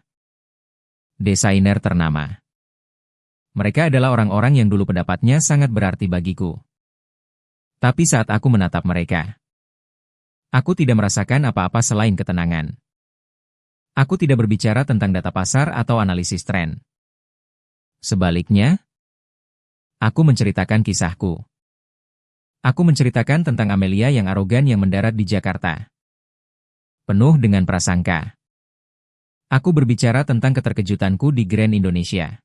desainer ternama. Mereka adalah orang-orang yang dulu pendapatnya sangat berarti bagiku. Tapi saat aku menatap mereka, aku tidak merasakan apa-apa selain ketenangan. Aku tidak berbicara tentang data pasar atau analisis tren. Sebaliknya, Aku menceritakan kisahku. Aku menceritakan tentang Amelia yang arogan yang mendarat di Jakarta. Penuh dengan prasangka. Aku berbicara tentang keterkejutanku di Grand Indonesia.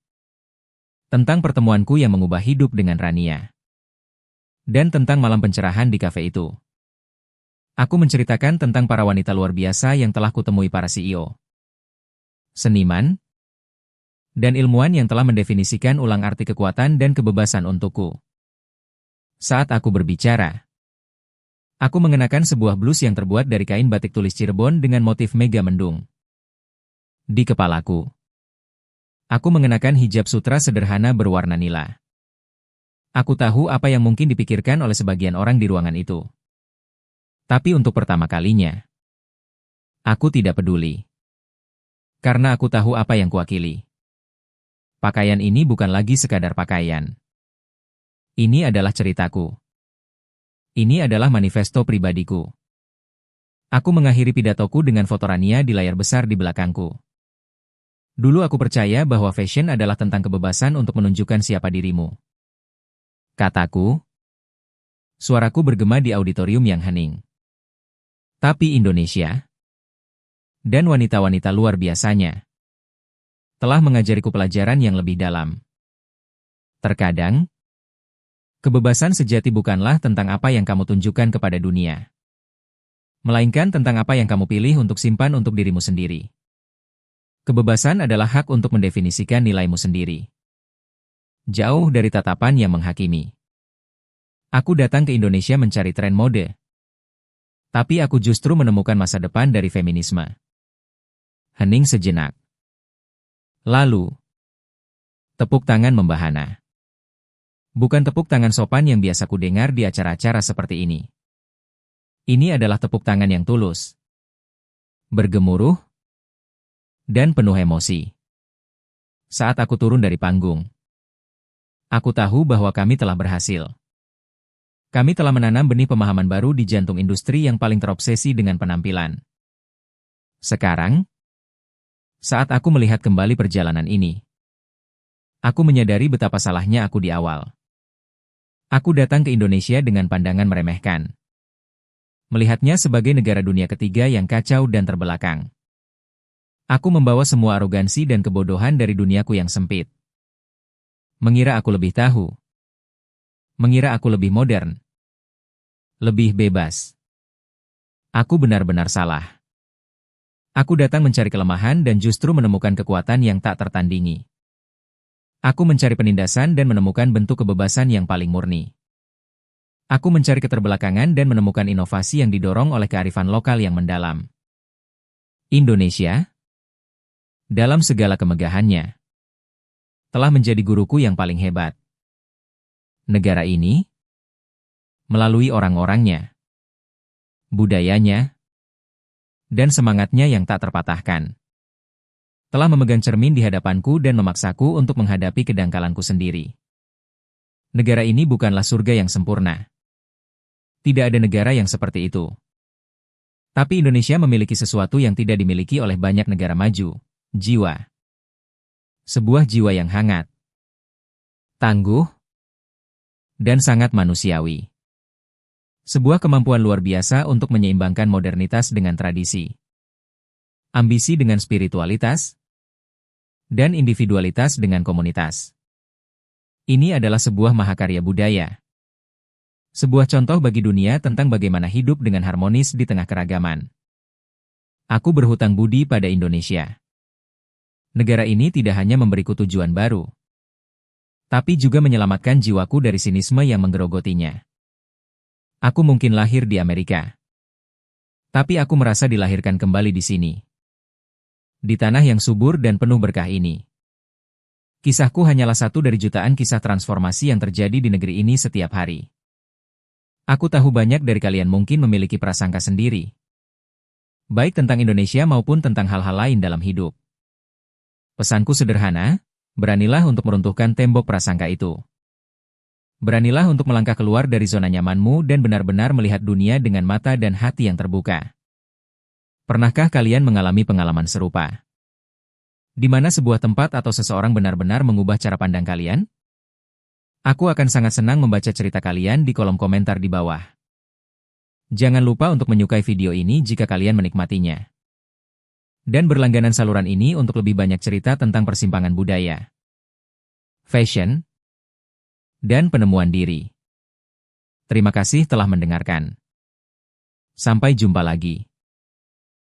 Tentang pertemuanku yang mengubah hidup dengan Rania. Dan tentang malam pencerahan di kafe itu. Aku menceritakan tentang para wanita luar biasa yang telah kutemui, para CEO, seniman, dan ilmuwan yang telah mendefinisikan ulang arti kekuatan dan kebebasan untukku. Saat aku berbicara, aku mengenakan sebuah blus yang terbuat dari kain batik tulis Cirebon dengan motif mega mendung. Di kepalaku, aku mengenakan hijab sutra sederhana berwarna nila. Aku tahu apa yang mungkin dipikirkan oleh sebagian orang di ruangan itu. Tapi untuk pertama kalinya, aku tidak peduli. Karena aku tahu apa yang kuwakili. Pakaian ini bukan lagi sekadar pakaian. Ini adalah ceritaku. Ini adalah manifesto pribadiku. Aku mengakhiri pidatoku dengan foto Rania di layar besar di belakangku. Dulu aku percaya bahwa fashion adalah tentang kebebasan untuk menunjukkan siapa dirimu. Kataku. Suaraku bergema di auditorium yang hening. Tapi Indonesia dan wanita-wanita luar biasanya telah mengajariku pelajaran yang lebih dalam. Terkadang, kebebasan sejati bukanlah tentang apa yang kamu tunjukkan kepada dunia, melainkan tentang apa yang kamu pilih untuk simpan untuk dirimu sendiri. Kebebasan adalah hak untuk mendefinisikan nilaimu sendiri. Jauh dari tatapan yang menghakimi. Aku datang ke Indonesia mencari tren mode. Tapi aku justru menemukan masa depan dari feminisme. Hening sejenak. Lalu, tepuk tangan membahana. Bukan tepuk tangan sopan yang biasa kudengar di acara-acara seperti ini. Ini adalah tepuk tangan yang tulus, bergemuruh, dan penuh emosi. Saat aku turun dari panggung, aku tahu bahwa kami telah berhasil. Kami telah menanam benih pemahaman baru di jantung industri yang paling terobsesi dengan penampilan. Sekarang, saat aku melihat kembali perjalanan ini, aku menyadari betapa salahnya aku di awal. Aku datang ke Indonesia dengan pandangan meremehkan. Melihatnya sebagai negara dunia ketiga yang kacau dan terbelakang. Aku membawa semua arogansi dan kebodohan dari duniaku yang sempit. Mengira aku lebih tahu. Mengira aku lebih modern. Lebih bebas. Aku benar-benar salah. Aku datang mencari kelemahan dan justru menemukan kekuatan yang tak tertandingi. Aku mencari penindasan dan menemukan bentuk kebebasan yang paling murni. Aku mencari keterbelakangan dan menemukan inovasi yang didorong oleh kearifan lokal yang mendalam. Indonesia, dalam segala kemegahannya, telah menjadi guruku yang paling hebat. Negara ini, melalui orang-orangnya, budayanya, dan semangatnya yang tak terpatahkan, telah memegang cermin di hadapanku dan memaksaku untuk menghadapi kedangkalanku sendiri. Negara ini bukanlah surga yang sempurna. Tidak ada negara yang seperti itu. Tapi Indonesia memiliki sesuatu yang tidak dimiliki oleh banyak negara maju, jiwa. Sebuah jiwa yang hangat, tangguh, dan sangat manusiawi. Sebuah kemampuan luar biasa untuk menyeimbangkan modernitas dengan tradisi. Ambisi dengan spiritualitas, dan individualitas dengan komunitas. Ini adalah sebuah mahakarya budaya. Sebuah contoh bagi dunia tentang bagaimana hidup dengan harmonis di tengah keragaman. Aku berhutang budi pada Indonesia. Negara ini tidak hanya memberiku tujuan baru, tapi juga menyelamatkan jiwaku dari sinisme yang menggerogotinya. Aku mungkin lahir di Amerika, tapi aku merasa dilahirkan kembali di sini. Di tanah yang subur dan penuh berkah ini. Kisahku hanyalah satu dari jutaan kisah transformasi yang terjadi di negeri ini setiap hari. Aku tahu banyak dari kalian mungkin memiliki prasangka sendiri, baik tentang Indonesia maupun tentang hal-hal lain dalam hidup. Pesanku sederhana, beranilah untuk meruntuhkan tembok prasangka itu. Beranilah untuk melangkah keluar dari zona nyamanmu dan benar-benar melihat dunia dengan mata dan hati yang terbuka. Pernahkah kalian mengalami pengalaman serupa? Di mana sebuah tempat atau seseorang benar-benar mengubah cara pandang kalian? Aku akan sangat senang membaca cerita kalian di kolom komentar di bawah. Jangan lupa untuk menyukai video ini jika kalian menikmatinya. Dan berlangganan saluran ini untuk lebih banyak cerita tentang persimpangan budaya, fashion, dan penemuan diri. Terima kasih telah mendengarkan. Sampai jumpa lagi.